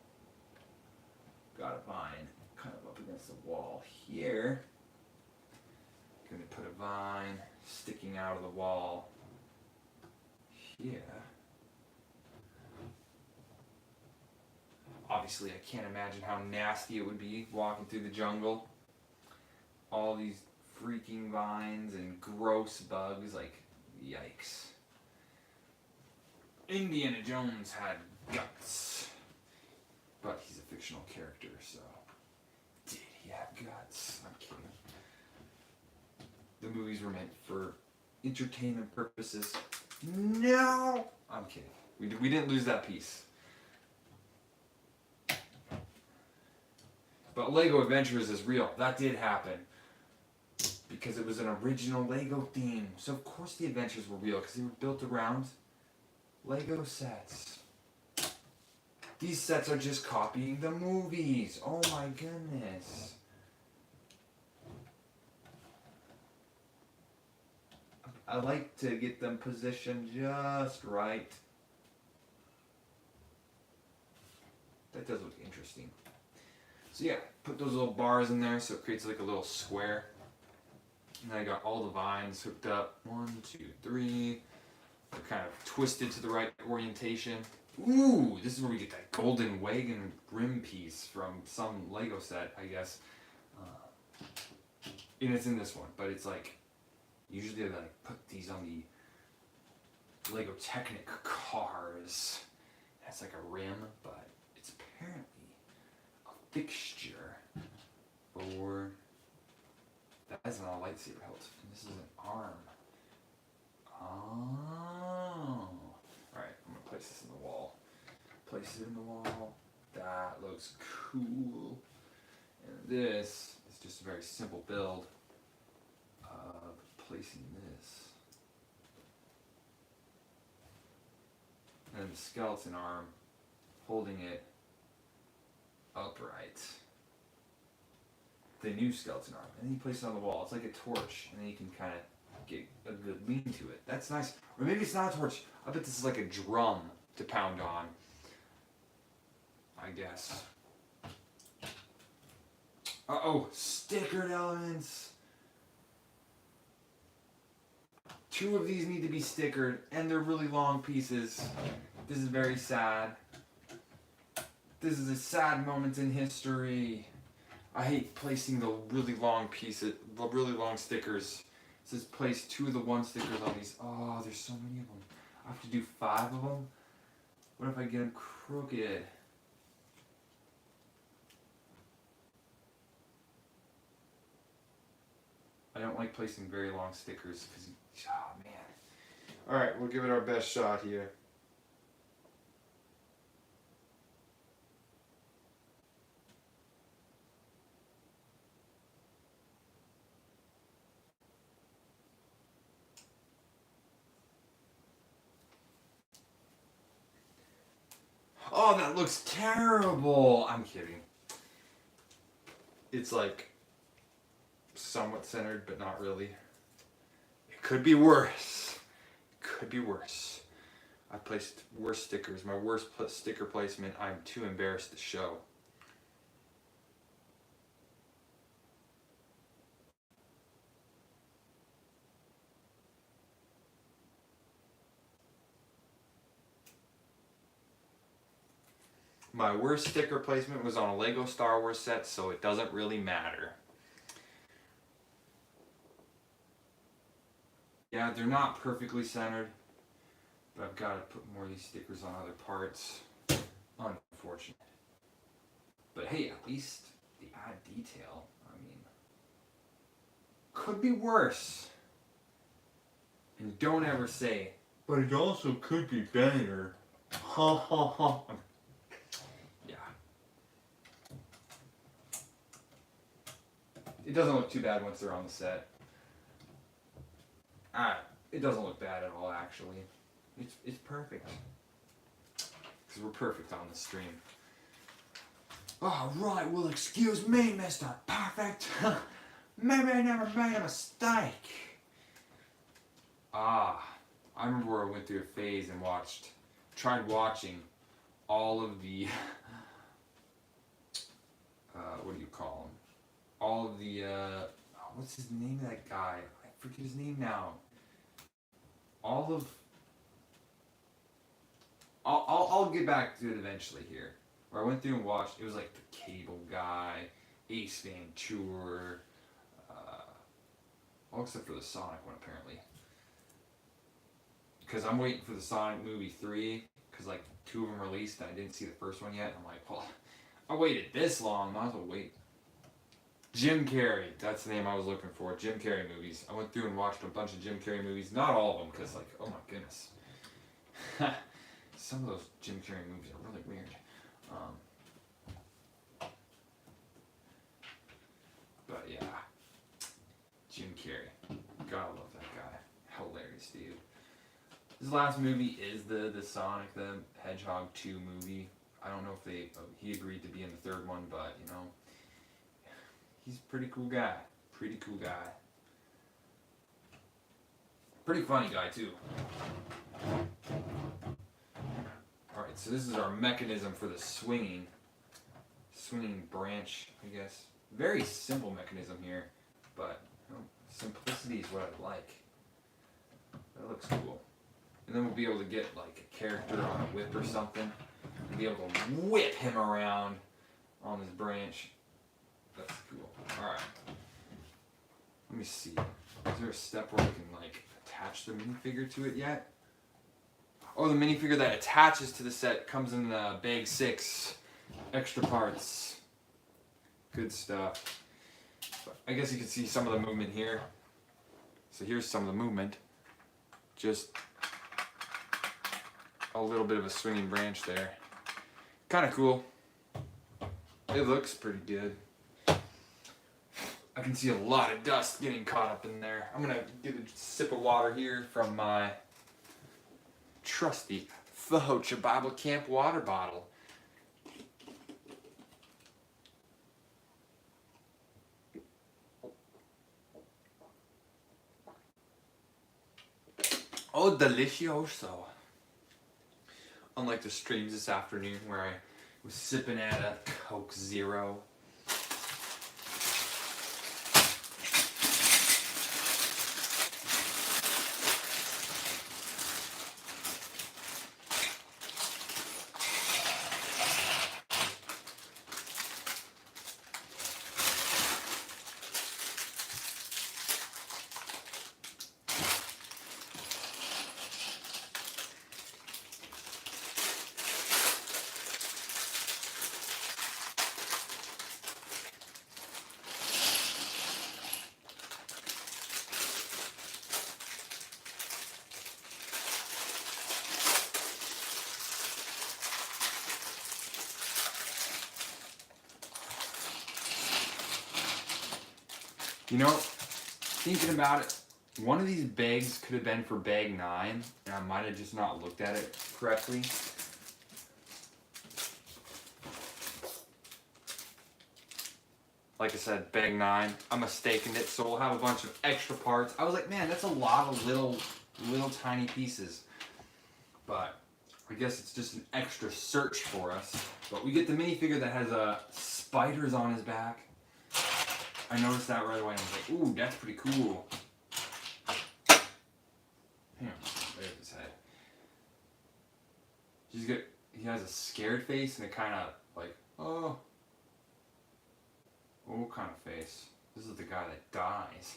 Got a vine kind of up against the wall here. Gonna put a vine sticking out of the wall here. Obviously, I can't imagine how nasty it would be walking through the jungle. All these freaking vines and gross bugs, like, yikes. Indiana Jones had guts, but he's a fictional character, so did he have guts? I'm kidding. The movies were meant for entertainment purposes. No! I'm kidding. We didn't lose that piece. But Lego Adventures is real. That did happen. Because it was an original Lego theme. So of course the adventures were real, because they were built around Lego sets. These sets are just copying the movies. Oh my goodness. I like to get them positioned just right. That does look interesting. So yeah, put those little bars in there so it creates like a little square. And I got all the vines hooked up. 1, 2, 3. They're kind of twisted to the right orientation. Ooh, this is where we get that golden wagon rim piece from some Lego set, I guess. And it's in this one, but it's like, usually they like put these on the Lego Technic cars. That's like a rim, but it's apparently a fixture for. That isn't a lightsaber hilt. And this is an arm. Oh. Alright, I'm gonna place this in the wall. Place it in the wall. That looks cool. And this is just a very simple build of placing this. And then the skeleton arm holding it upright. The new skeleton arm. And then you place it on the wall. It's like a torch. And then you can kind of get a good lean to it. That's nice. Or maybe it's not a torch. I bet this is like a drum to pound on. I guess. Uh-oh. Stickered elements. 2 of these need to be stickered. And they're really long pieces. This is very sad. This is a sad moment in history. I hate placing the really long pieces, the really long stickers. It says place 2 of the 1 stickers on these. Oh, there's so many of them. I have to do 5 of them? What if I get them crooked? I don't like placing very long stickers because, oh man. Alright, we'll give it our best shot here. Oh, that looks terrible. I'm kidding. It's like somewhat centered, but not really. It could be worse. Could be worse. I placed worse stickers. My worst sticker placement, I'm too embarrassed to show. My worst sticker placement was on a Lego Star Wars set, so it doesn't really matter. Yeah, they're not perfectly centered, but I've got to put more of these stickers on other parts. Unfortunate. But hey, at least the add detail, I mean, could be worse. And don't ever say, but it also could be better. Ha ha ha. Yeah. It doesn't look too bad once they're on the set. It doesn't look bad at all, actually. It's perfect. Because we're perfect on the stream. Alright, well excuse me, Mr. Perfect. Maybe I never made a mistake. I remember where I went through a phase and tried watching all of the, what do you call them? All of the, what's his name of that guy? I forget his name now. I'll get back to it eventually here. Where I went through and watched, it was like the Cable Guy, Ace Ventura, all except for the Sonic one apparently. Because I'm waiting for the Sonic movie 3, because like 2 of them released and I didn't see the first one yet. I'm like, well, I waited this long, might as well wait. Jim Carrey, that's the name I was looking for. Jim Carrey movies. I went through and watched a bunch of Jim Carrey movies. Not all of them, because like, oh my goodness. Some of those Jim Carrey movies are really weird. But yeah, Jim Carrey. Gotta love that guy. Hilarious dude. His last movie is the Sonic the Hedgehog 2 movie. I don't know if he agreed to be in the 3rd one, but you know, he's a pretty cool guy. Pretty cool guy. Pretty funny guy too. Alright, so this is our mechanism for the swinging branch, I guess. Very simple mechanism here, but you know, simplicity is what I like. That looks cool. And then we'll be able to get like a character on a whip or something and be able to whip him around on this branch. That's cool. Alright. Let me see. Is there a step where we can like attach the minifigure to it yet? Oh, the minifigure that attaches to the set comes in the bag 6. Extra parts. Good stuff. But I guess you can see some of the movement here. So here's some of the movement. Just a little bit of a swinging branch there. Kind of cool. It looks pretty good. I can see a lot of dust getting caught up in there. I'm gonna get a sip of water here from my trusty Fahocha Bible Camp water bottle. Oh, delicioso. Unlike the streams this afternoon where I was sipping at a Coke Zero. You know, thinking about it, one of these bags could have been for bag 9, and I might have just not looked at it correctly. Like I said, bag 9, I'm mistaken it, so we'll have a bunch of extra parts. I was like, man, that's a lot of little tiny pieces. But I guess it's just an extra search for us. But we get the minifigure that has spiders on his back. I noticed that right away and I was like, ooh, that's pretty cool. Hang on, there's his head. He has a scared face and a kind of like, oh kind of face. This is the guy that dies.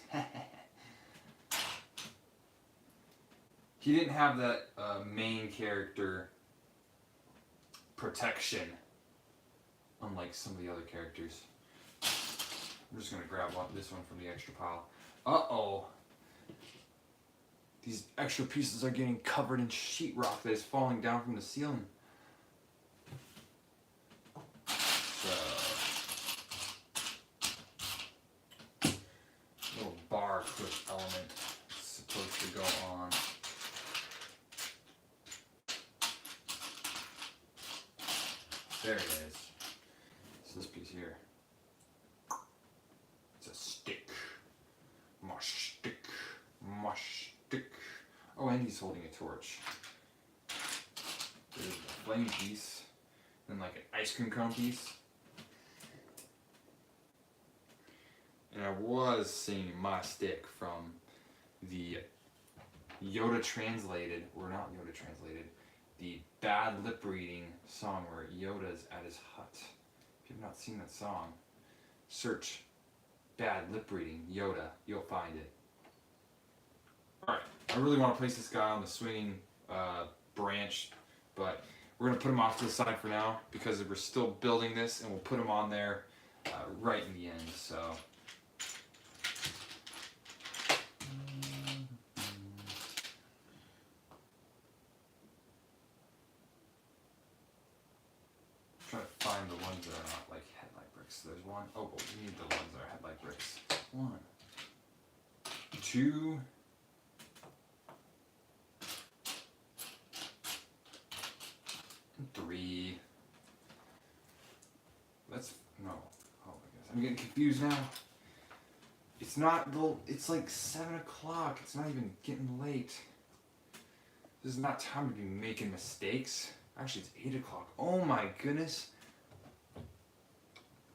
He didn't have that main character protection, unlike some of the other characters. I'm just gonna grab this one from the extra pile. Uh-oh. These extra pieces are getting covered in sheetrock that is falling down from the ceiling. So, little bar clip element is supposed to go on. There it is. It's this piece here. It's a stick. My stick. My stick. Oh, and he's holding a torch. There's a flame piece. And like an ice cream cone piece. And I was singing My Stick from the Yoda translated, or not Yoda translated, the Bad Lip Reading song where Yoda's at his hut. If you've not seen that song, search Bad Lip Reading Yoda, you'll find it. Alright, I really want to place this guy on the swinging branch, but we're going to put him off to the side for now because we're still building this, and we'll put him on there right in the end. So try to find the ones that are not like headlight bricks. There's one. Oh, well, we need the ones that are headlight bricks. 1, 2, 3. That's no. Oh my goodness, I'm getting confused now. It's not the. It's like 7 o'clock. It's not even getting late. This is not time to be making mistakes. Actually, it's 8 o'clock. Oh my goodness.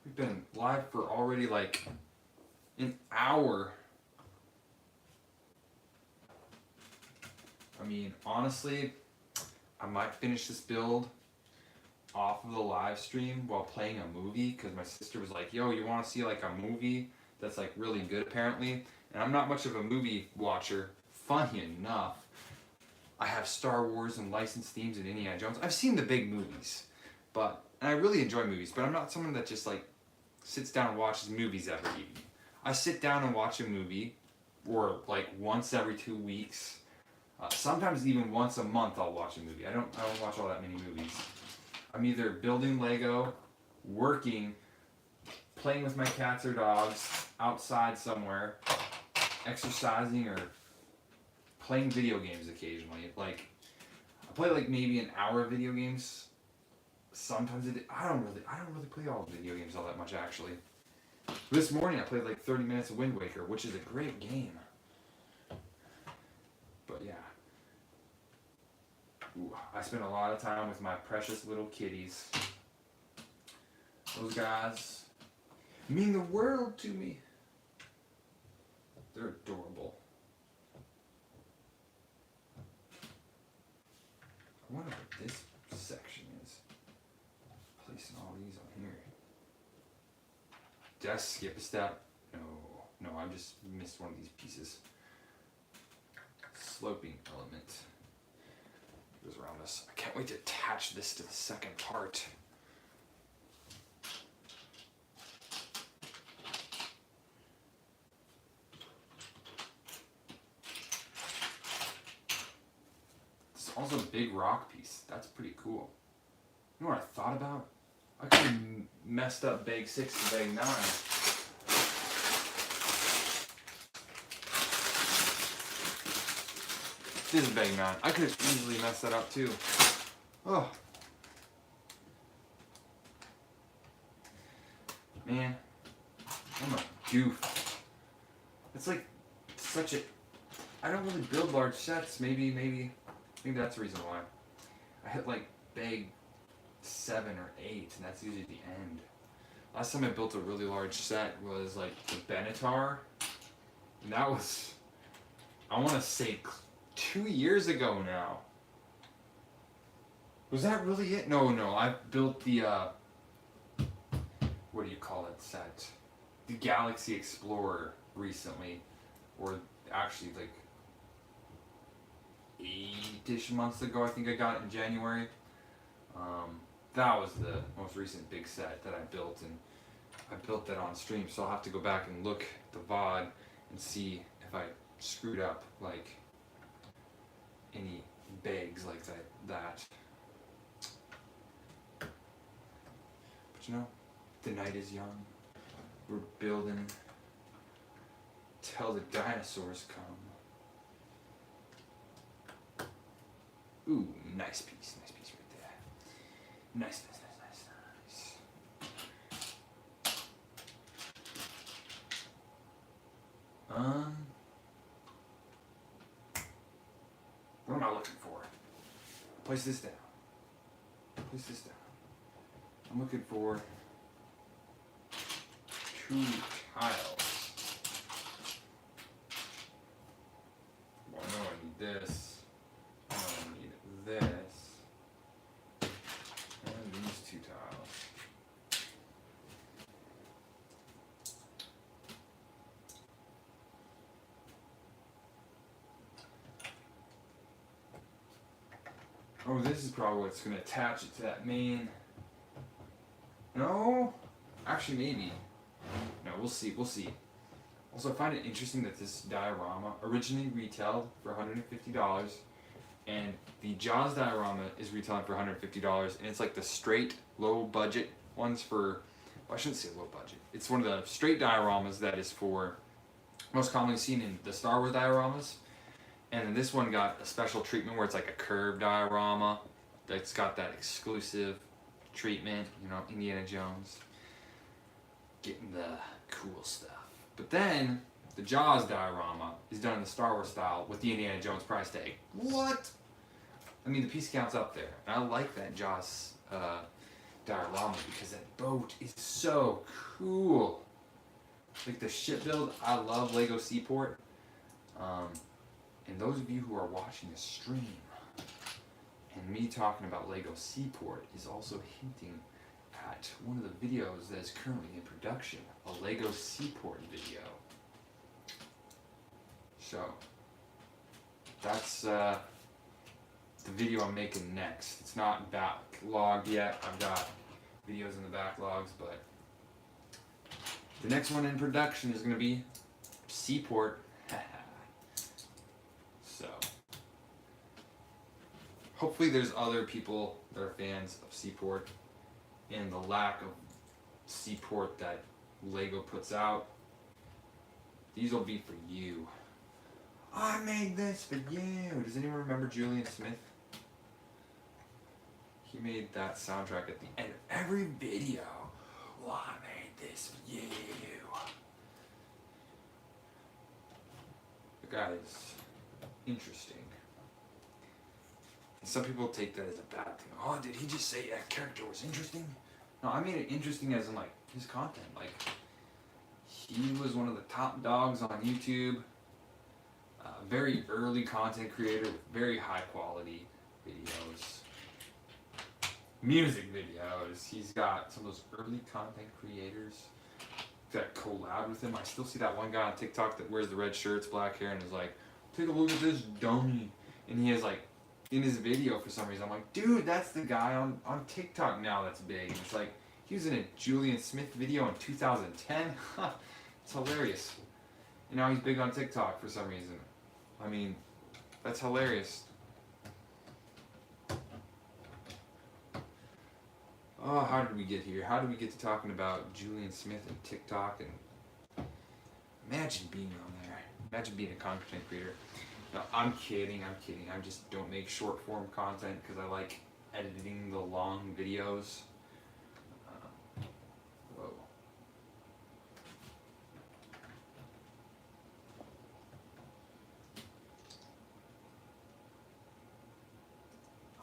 We've been live for already like an hour. I mean, honestly, I might finish this build off of the live stream while playing a movie, because my sister was like, yo, you want to see like a movie that's like really good apparently? And I'm not much of a movie watcher. Funny enough, I have Star Wars and licensed themes and Indiana Jones. I've seen the big movies, and I really enjoy movies, but I'm not someone that just like sits down and watches movies every evening. I sit down and watch a movie, or like once every 2 weeks. Sometimes even once a month I'll watch a movie. I don't watch all that many movies. I'm either building Lego, working, playing with my cats or dogs, outside somewhere, exercising, or playing video games occasionally. Like, I play like maybe an hour of video games. Sometimes I don't really play all video games all that much actually. This morning I played like 30 minutes of Wind Waker, which is a great game. But yeah. Ooh, I spend a lot of time with my precious little kitties. Those guys mean the world to me. They're adorable. I wonder what this section is. Placing all these on here. Did I skip a step? No, I just missed one of these pieces. Sloping element goes around this. I can't wait to attach this to the second part. It's also a big rock piece. That's pretty cool. You know what I thought about? I could have messed up bag 6 and bag 9. This is bag 9. I could have easily messed that up too. Oh. Man. I'm a goof. It's like such a... I don't really build large sets. Maybe that's the reason why. I hit like bag 7 or 8, and that's usually the end. Last time I built a really large set was like the Benatar, and that was, I want to say 2 years ago now. Was that really it? No, I built the, what do you call it set? The Galaxy Explorer recently. Or actually like 8-ish months ago, I think I got it in January. That was the most recent big set that I built, and I built that on stream, so I'll have to go back and look at the VOD and see if I screwed up like any bags like that. But you know, the night is young. We're building till the dinosaurs come. Ooh, nice piece right there. Nice. What am I looking for? Place this down. I'm looking for 2 tiles. Well, I know I need this. I need this. And these 2 tiles. Oh, this is probably what's going to attach it to that main. No? Actually, maybe. No, we'll see. Also, I find it interesting that this diorama originally retailed for $150, and the Jaws diorama is retailing for $150, and it's like the straight low budget ones for, well, I shouldn't say low budget. It's one of the straight dioramas that is for most commonly seen in the Star Wars dioramas. And then this one got a special treatment where it's like a curved diorama that's got that exclusive treatment, you know, Indiana Jones getting the cool stuff. But then the Jaws diorama is done in the Star Wars style with the Indiana Jones price tag. What? I mean, the piece count's up there. And I like that Jaws diorama because that boat is so cool. Like the ship build, I love Lego Seaport. And those of you who are watching the stream, and me talking about Lego Seaport is also hinting at one of the videos that is currently in production, a Lego Seaport video. So, that's the video I'm making next. It's not backlogged yet. I've got videos in the backlogs, but the next one in production is going to be Seaport. So, hopefully there's other people that are fans of Seaport and the lack of Seaport that Lego puts out. These will be for you. I made this for you. Does anyone remember Julian Smith? He made that soundtrack at the end of every video. Well, I made this for you. The guy is interesting. And some people take that as a bad thing. Oh, did he just say that character was interesting? No, I made it interesting as in like his content. Like, he was one of the top dogs on YouTube. Very early content creator with very high quality videos. Music videos. He's got some of those early content creators that collab with him. I still see that one guy on TikTok that wears the red shirts, black hair, and is like, take a look at this dummy. And he has like, in his video for some reason, I'm like, dude, that's the guy on TikTok now that's big. And it's like, he was in a Julian Smith video in 2010. It's hilarious. And now he's big on TikTok for some reason. I mean, that's hilarious. Oh, how did we get here? How did we get to talking about Julian Smith and TikTok? And imagine being on there. Imagine being a content creator. No, I'm kidding. I just don't make short form content because I like editing the long videos. Whoa.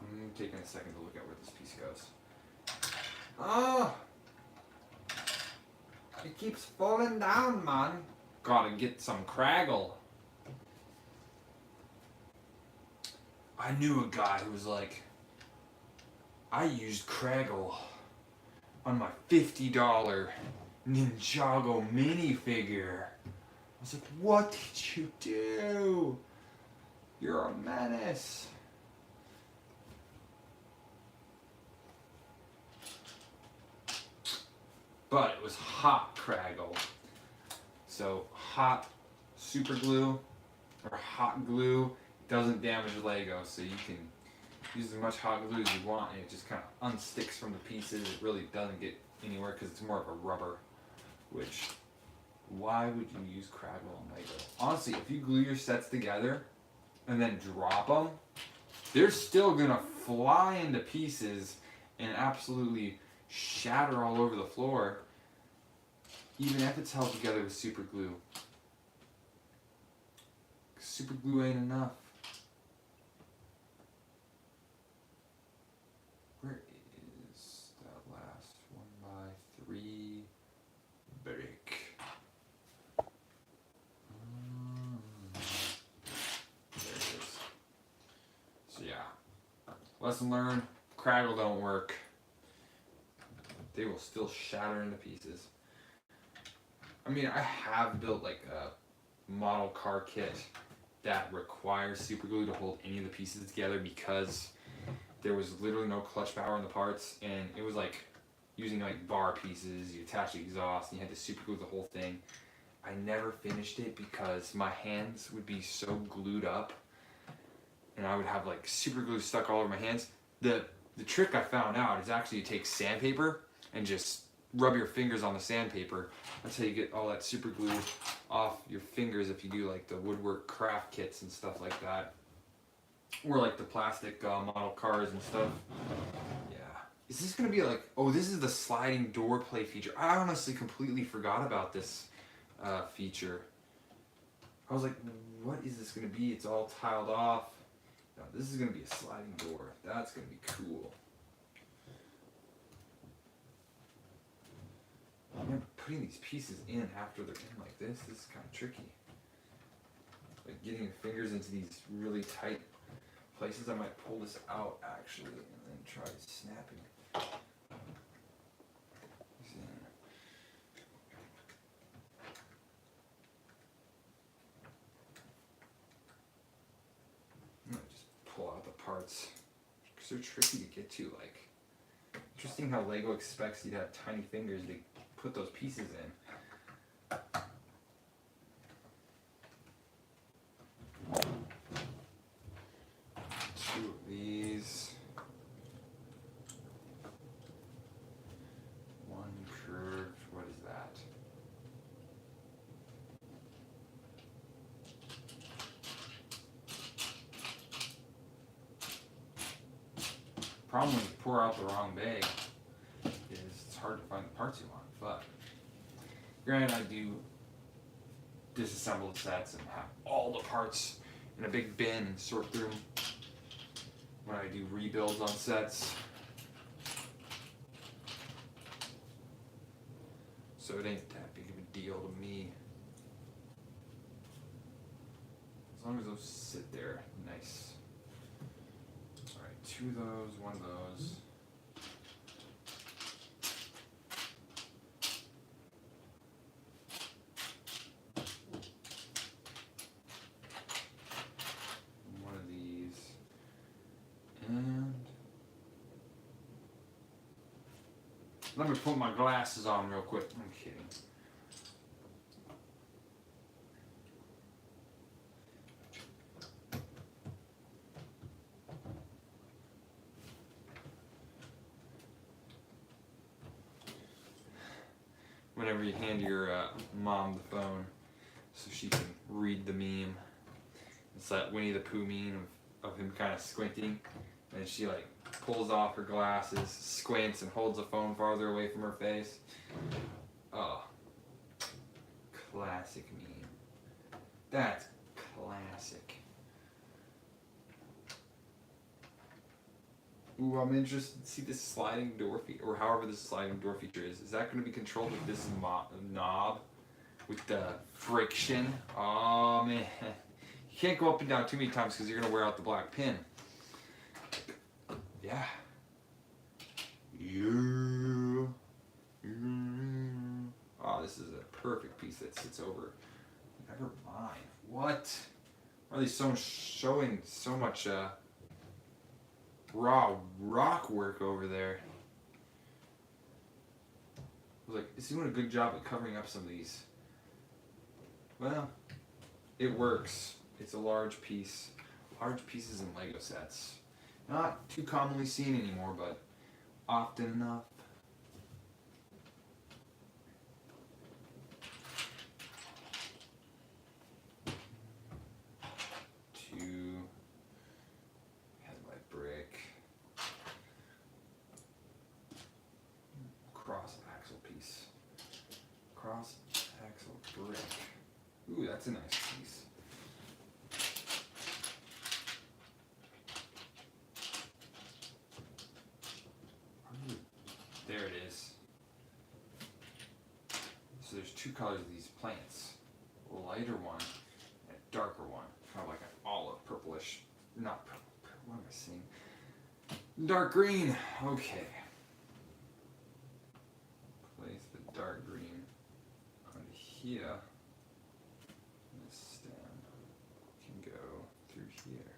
I'm taking a second to look at where this piece goes. Oh! It keeps falling down, man. Gotta get some Craggle. I knew a guy who was like, I used Craggle on my $50 Ninjago minifigure. I was like, what did you do? You're a menace. But it was hot Craggle. So hot super glue or hot glue doesn't damage Lego, so you can use as much hot glue as you want and it just kind of unsticks from the pieces. It really doesn't get anywhere because it's more of a rubber, which, why would you use Craggle on Lego? Honestly, if you glue your sets together and then drop them, they're still gonna fly into pieces and absolutely shatter all over the floor, even if it's held together with super glue. Super glue ain't enough. Where is that last 1x3 brick? There it is. So yeah, lesson learned, Craggle don't work. They will still shatter into pieces. I mean, I have built like a model car kit that requires super glue to hold any of the pieces together because there was literally no clutch power in the parts, and it was like using like bar pieces. You attach the exhaust and you had to super glue the whole thing. I never finished it because my hands would be so glued up and I would have like super glue stuck all over my hands. The trick I found out is actually you take sandpaper and just rub your fingers on the sandpaper. That's how you get all that super glue off your fingers if you do like the woodwork craft kits and stuff like that. Or like the plastic model cars and stuff. Yeah. Is this gonna be like, oh, this is the sliding door play feature. I honestly completely forgot about this feature. I was like, what is this gonna be? It's all tiled off. No, this is gonna be a sliding door. That's gonna be cool. Man, putting these pieces in after they're in like this is kind of tricky. Like getting your fingers into these really tight places. I might pull this out actually and then try snapping. I might just pull out the parts because they're tricky to get to. Like, interesting how Lego expects you to have tiny fingers to put those pieces in. Two of these. One curved. What is that? Problem when you pour out the wrong bag is it's hard to find the parts you want. But granted, I do disassembled sets and have all the parts in a big bin and sort through them when I do rebuilds on sets. So it ain't that big of a deal to me. As long as those sit there nice. Alright, 2 of those, 1 of those. And let me put my glasses on real quick. I'm kidding. Whenever you hand your mom the phone so she can read the meme, it's that Winnie the Pooh meme of him kind of squinting. And she like pulls off her glasses, squints, and holds the phone farther away from her face. Oh, classic meme. That's classic. Ooh, I'm interested to see this sliding door feature, or however this sliding door feature is. Is that going to be controlled with this knob with the friction? Oh man, you can't go up and down too many times because you're going to wear out the black pin. Yeah. Yeah. Oh, this is a perfect piece that sits over. Never mind. What? Why are they showing so much raw rock work over there? I was like, it's doing a good job at covering up some of these. Well, it works. It's a large piece. Large pieces in Lego sets. Not too commonly seen anymore, but often enough. Two headlight brick. Cross axle piece. Cross axle brick. Ooh, that's a nice piece. Ooh, there it is. So there's two colors of these plants. A lighter one and a darker one. Kind of like an olive purplish. Not purple. What am I seeing? Dark green. Okay. Place the dark green on here. This stem can go through here.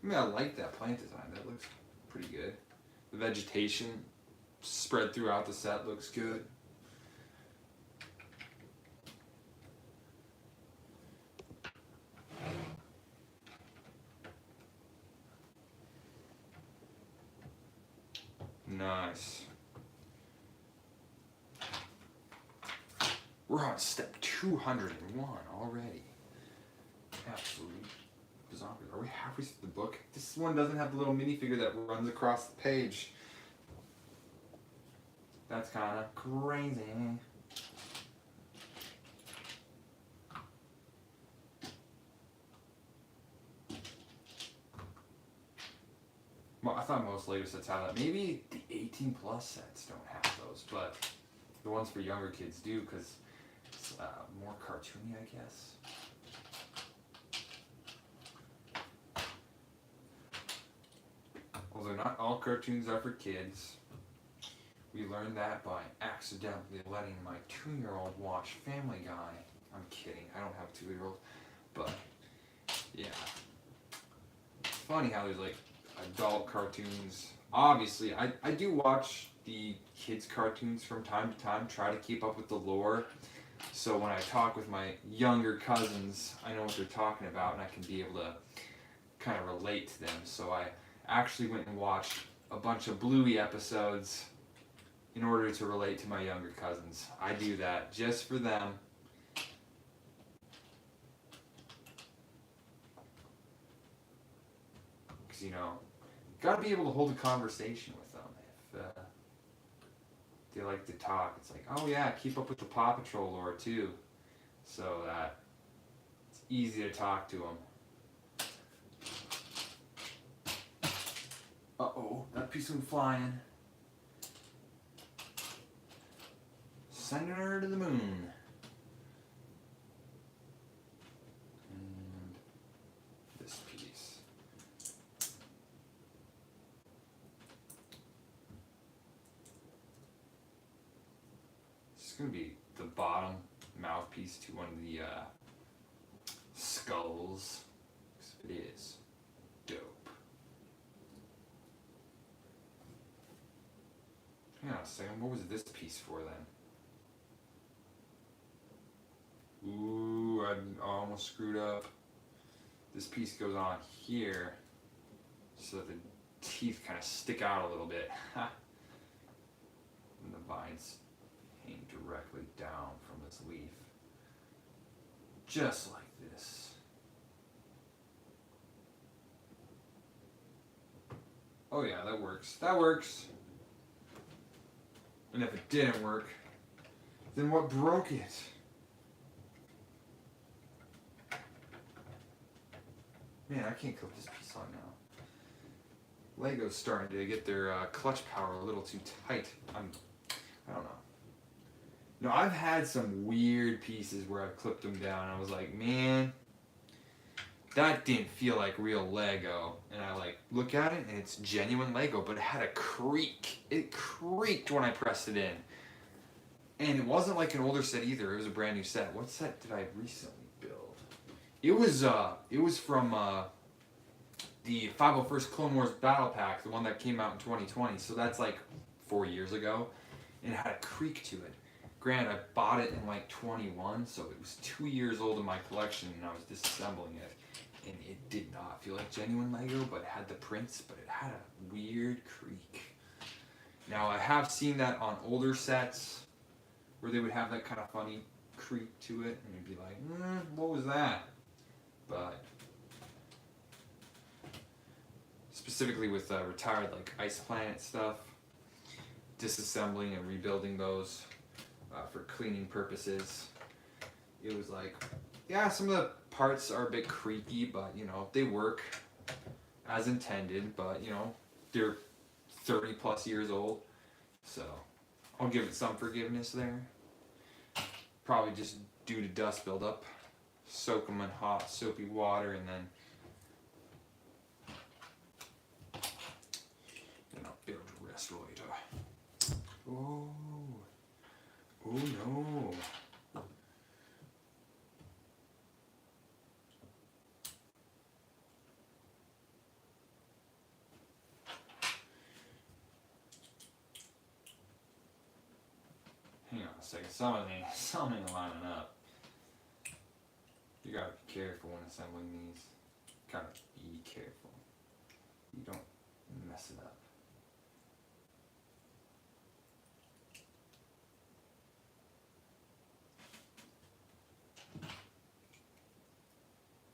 I mean, I like that plant design. That looks pretty good. The vegetation spread throughout the set looks good. Nice. We're on step 201 already. Absolutely bizarre. Are we halfway through the book? This one doesn't have the little minifigure that runs across the page. That's kind of crazy. Well, I thought most Lego sets have that. Maybe the 18 plus sets don't have those, but the ones for younger kids do because it's more cartoony, I guess. Although not all cartoons are for kids. We learned that by accidentally letting my 2-year-old watch Family Guy. I'm kidding, I don't have a 2-year-old, but yeah. It's funny how there's like adult cartoons. Obviously, I do watch the kids' cartoons from time to time, try to keep up with the lore. So when I talk with my younger cousins, I know what they're talking about and I can be able to kind of relate to them. So I actually went and watched a bunch of Bluey episodes in order to relate to my younger cousins. I do that just for them. Because, you know, gotta be able to hold a conversation with them. If they like to talk, it's like, oh yeah, keep up with the Paw Patrol lore too. So that it's easy to talk to them. Uh-oh, that piece went flying. Sending her to the moon. And this piece. This is going to be the bottom mouthpiece to one of the skulls. It is dope. Hang on a second, what was this piece for then? Ooh, I almost screwed up. This piece goes on here so that the teeth kind of stick out a little bit. And the vines hang directly down from this leaf. Just like this. Oh yeah, that works. That works. And if it didn't work, then what broke it? Man, I can't clip this piece on now. Lego's starting to get their clutch power a little too tight. I don't know. No, I've had some weird pieces where I've clipped them down and I was like, man, that didn't feel like real Lego. And I like look at it and it's genuine Lego, but it had a creak. It creaked when I pressed it in. And it wasn't like an older set either. It was a brand new set. What set did I recently build? It was from the 501st Clone Wars Battle Pack, the one that came out in 2020. So that's like 4 years ago. And it had a creak to it. Granted, I bought it in like 21, so it was 2 years old in my collection, and I was disassembling it. And it did not feel like genuine Lego, but it had the prints, but it had a weird creak. Now, I have seen that on older sets, where they would have that kind of funny creak to it, and you'd be like, what was that? But specifically with retired like Ice Planet stuff, disassembling and rebuilding those for cleaning purposes, it was like, yeah, some of the parts are a bit creaky, but you know, they work as intended, but you know, they're 30 plus years old, so I'll give it some forgiveness there. Probably just due to dust buildup. Soak them in hot soapy water and then I'll build the rest later. Oh no. Hang on a second, some ain't lining up. You gotta be careful when assembling these. Gotta be careful. You don't mess it up.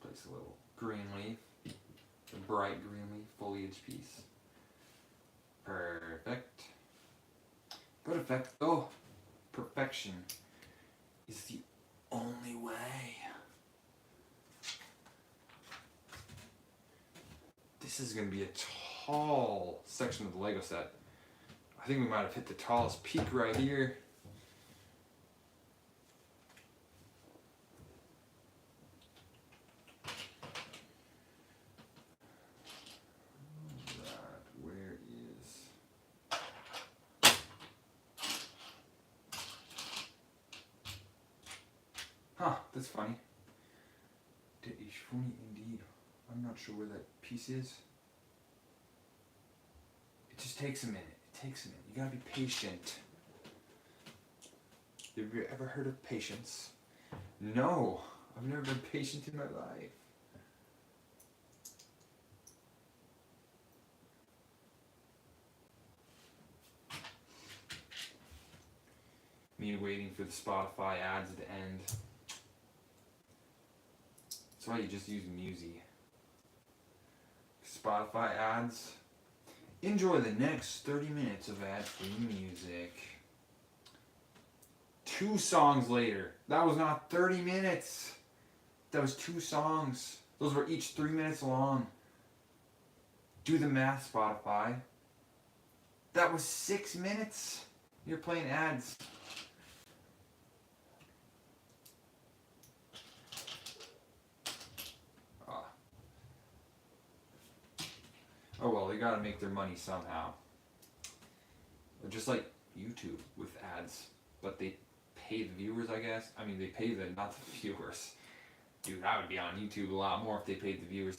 Place a little green leaf, a bright green leaf foliage piece. Perfect. Perfecto. Perfection is the only way. This is going to be a tall section of the Lego set. I think we might have hit the tallest peak right here. Where is... Huh, that's funny. That is funny indeed. I'm not sure where that piece is. It just takes a minute. It takes a minute. You gotta be patient. Have you ever heard of patience? No, I've never been patient in my life. Me waiting for the Spotify ads to end. That's why you just use Musi. Spotify ads. Enjoy the next 30 minutes of ad-free music. 2 songs later. That was not 30 minutes. That was 2 songs. Those were each 3 minutes long. Do the math, Spotify. That was 6 minutes. You're playing ads. Oh well, they gotta make their money somehow. Just like YouTube with ads, but they pay the viewers, I guess. I mean, they pay the, not the viewers. Dude, I would be on YouTube a lot more if they paid the viewers.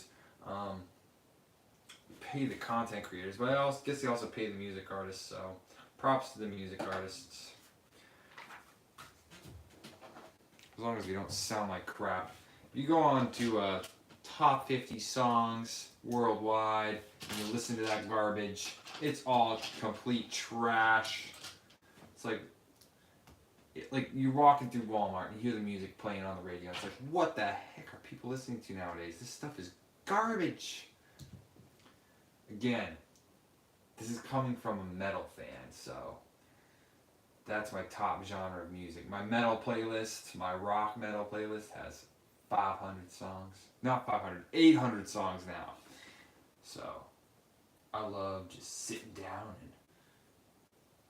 Pay the content creators, but I guess they also pay the music artists, so props to the music artists. As long as we don't sound like crap. You go on to top 50 songs worldwide and you listen to that garbage, it's all complete trash. It's like you're walking through Walmart and you hear the music playing on the radio. It's like, what the heck are people listening to nowadays? This stuff is garbage. Again, this is coming from a metal fan, so that's my top genre of music. My metal playlist, my rock metal playlist has 500 songs. Not 500, 800 songs now. So, I love just sitting down and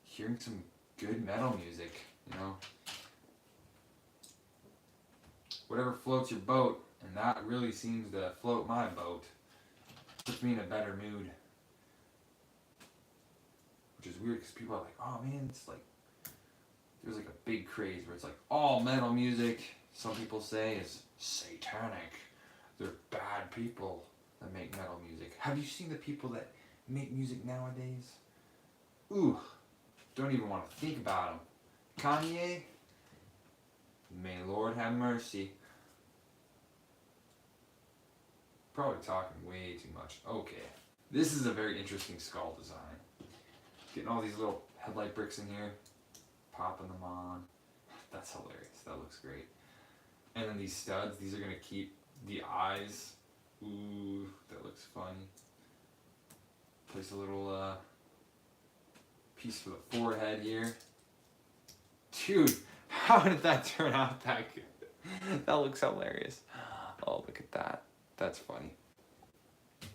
hearing some good metal music, you know. Whatever floats your boat. And that really seems to float my boat. Puts me in a better mood. Which is weird because people are like, oh man, it's like, there's like a big craze where it's like all metal music, some people say, is satanic. They're bad people that make metal music. Have you seen the people that make music nowadays? Ooh, don't even want to think about them. Kanye, may Lord have mercy. Probably talking way too much. Okay, this is a very interesting skull design. Getting all these little headlight bricks in here, popping them on. That's hilarious. That looks great. And then these studs, these are gonna keep the eyes. Ooh, that looks funny. Place a little piece for the forehead here. Dude, how did that turn out that good? That looks hilarious. Oh, look at that. That's funny.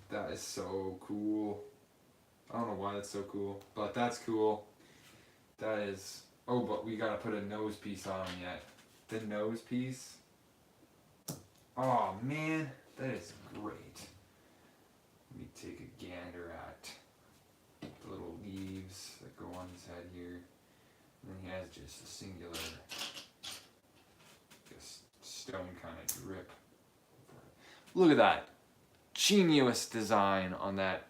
That is so cool. I don't know why that's so cool, but that's cool. That is... Oh, but we gotta put a nose piece on him yet. The nose piece. Oh, man. That is great. Let me take a gander at the little leaves that go on his head here. And then he has just a singular, just stone kind of drip. Look at that. Genius design on that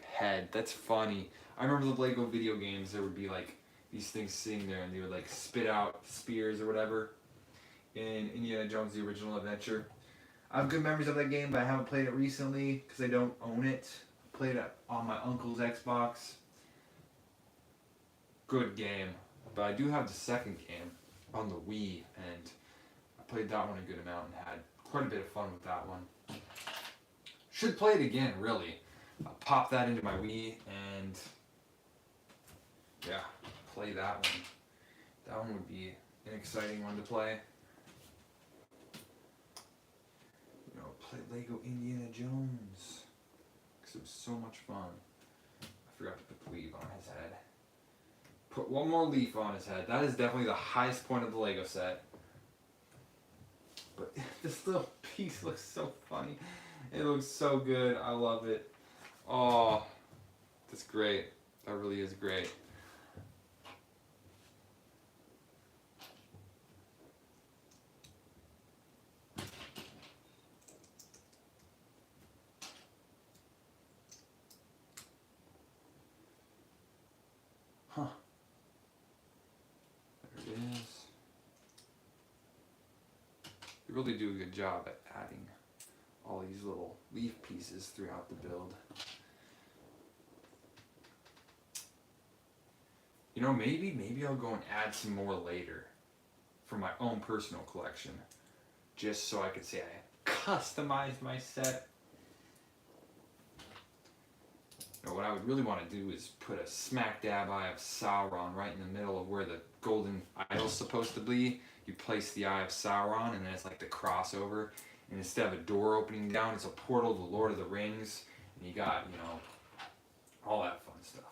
head. That's funny. I remember the Lego video games, there would be like these things sitting there and they would like spit out spears or whatever in Indiana Jones The Original Adventure. I have good memories of that game, but I haven't played it recently because I don't own it. Played it on my uncle's Xbox. Good game. But I do have the second game on the Wii, and I played that one a good amount and had quite a bit of fun with that one. Should play it again, really. I'll pop that into my Wii and yeah, play that one. That one would be an exciting one to play. You know, play Lego Indiana Jones. Because it was so much fun. I forgot to put the leaf on his head. Put one more leaf on his head. That is definitely the highest point of the Lego set. But this little piece looks so funny. It looks so good. I love it. Oh, that's great. That really is great. Huh. There it is. They really do a good job at adding all these little leaf pieces throughout the build. You know, maybe I'll go and add some more later for my own personal collection, just so I could say I customized my set. You know, what I would really want to do is put a smack dab eye of Sauron right in the middle of where the golden idol's supposed to be. You place the eye of Sauron, and then it's like the crossover. And instead of a door opening down, it's a portal to the Lord of the Rings. And you got, you know, all that fun stuff.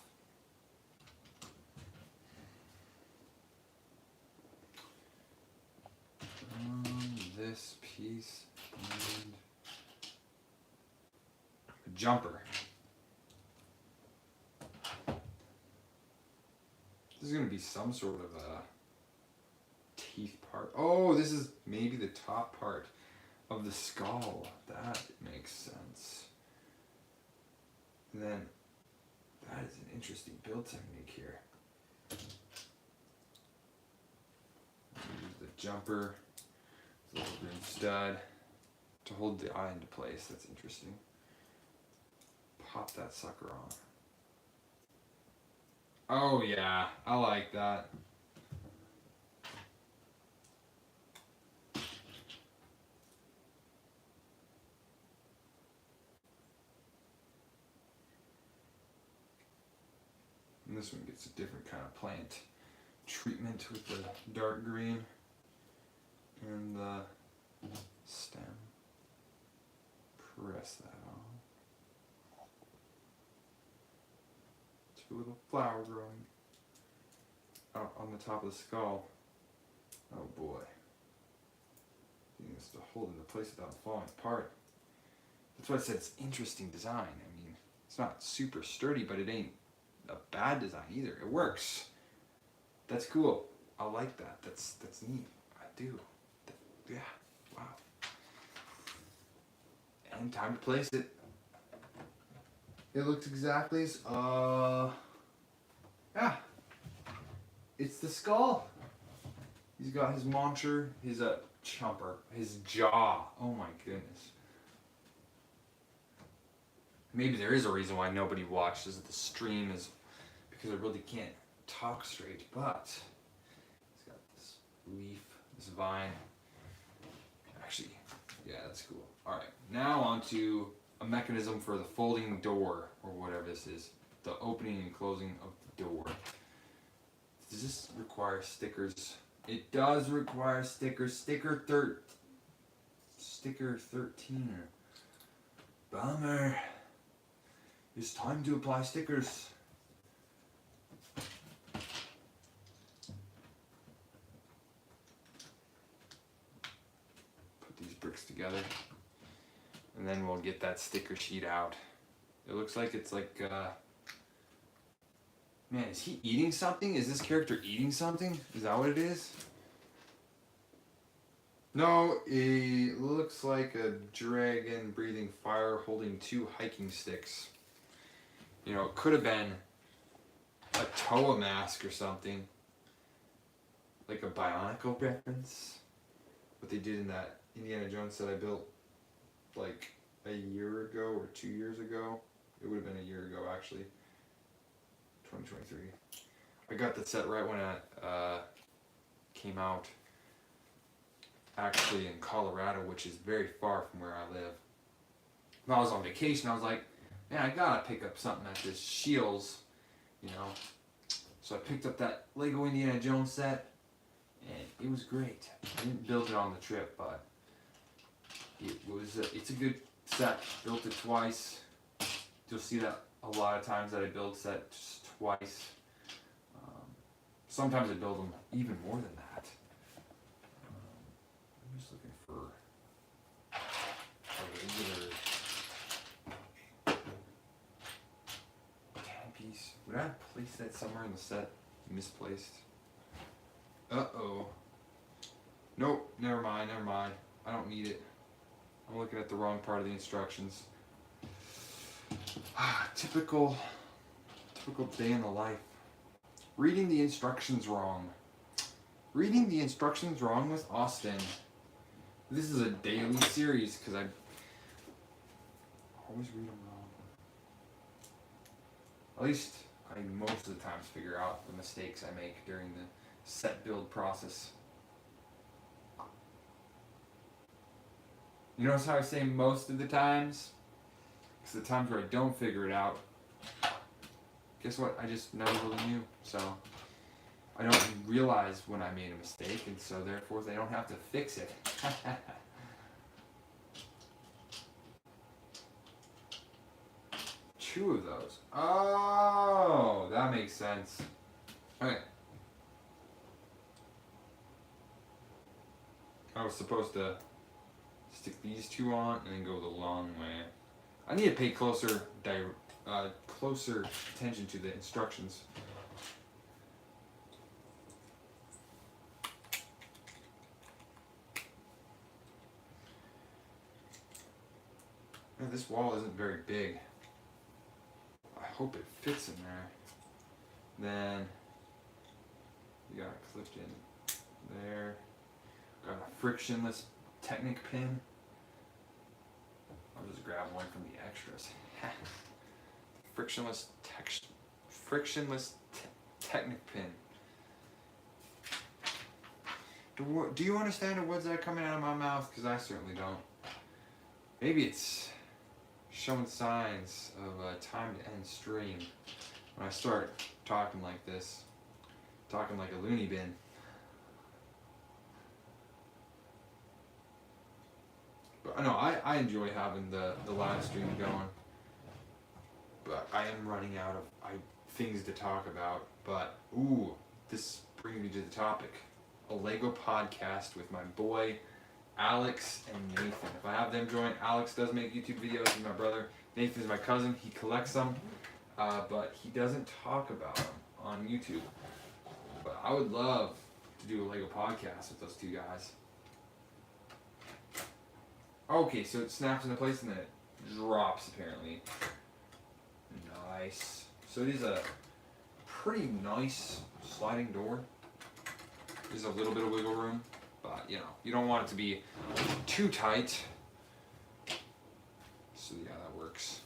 This piece and a jumper. This is going to be some sort of a teeth part. Oh, this is maybe the top part of the skull. That makes sense. And then that is an interesting build technique here. Use the jumper, the little green stud to hold the eye into place. That's interesting. Pop that sucker on. Oh yeah, I like that. And this one gets a different kind of plant treatment with the dark green and the stem. Press that on. A little flower growing out on the top of the skull. Oh boy. Getting this to hold into place without falling apart. That's why I said it's interesting design. I mean, it's not super sturdy, but it ain't a bad design either. It works. That's cool. I like that. That's neat. I do. Yeah. Wow. And time to place it. It looks exactly as yeah. It's the skull. He's got his monster, his chomper, his jaw. Oh my goodness. Maybe there is a reason why nobody watches the stream is because I really can't talk straight, but he's got this leaf, this vine. Actually, yeah, that's cool. Alright, now on to a mechanism for the folding door, or whatever this is. The opening and closing of the door. Does this require stickers? It does require stickers. Sticker 13. Bummer. It's time to apply stickers. Put these bricks together. And then we'll get that sticker sheet out. It looks like it's like, man, is he eating something? Is this character eating something? Is that what it is? No, it looks like a dragon breathing fire holding 2 hiking sticks. You know, it could have been a Toa mask or something. Like a Bionicle reference. What they did in that Indiana Jones set I built like a year ago or 2 years ago. It would have been a year ago actually. 2023. I got the set right when it came out. Actually in Colorado, which is very far from where I live. When I was on vacation, I was like, man, I gotta pick up something at this Scheels, you know. So I picked up that Lego Indiana Jones set, and it was great. I didn't build it on the trip, but it's a good set. Built it twice. You'll see that a lot of times that I build sets twice. Sometimes I build them even more than that. I'm just looking for a regular 10 piece. Would I place that somewhere in the set? Misplaced. Uh-oh. Nope, never mind. I don't need it. I'm looking at the wrong part of the instructions. Typical day in the life. Reading the instructions wrong. Reading the instructions wrong with Austin. This is a daily series because I always read them wrong. At least I most of the times figure out the mistakes I make during the set build process. You notice how I say most of the times? Because the times where I don't figure it out, guess what? I just never really knew. So I don't realize when I made a mistake, and so therefore they don't have to fix it. Two of those. Oh, that makes sense. Okay. I was supposed to stick these two on and then go the long way. I need to pay closer attention to the instructions. Man, this wall isn't very big. I hope it fits in there. Then you got it clipped in there. Got a frictionless Technic pin. I'll just grab one from the extras. frictionless Technic pin. Do you understand the words that are coming out of my mouth? Because I certainly don't. Maybe it's showing signs of a time to end stream when I start talking like this, talking like a loony bin. But no, I enjoy having the live stream going, but I am running out of things to talk about. But ooh, this brings me to the topic: a Lego podcast with my boy Alex and Nathan. If I have them join, Alex does make YouTube videos. He's my brother. Nathan's my cousin. He collects them, but he doesn't talk about them on YouTube. But I would love to do a Lego podcast with those two guys. Okay, so it snaps into place and then it drops apparently. Nice. So it is a pretty nice sliding door. There's a little bit of wiggle room, but you know, you don't want it to be too tight. So yeah, that works.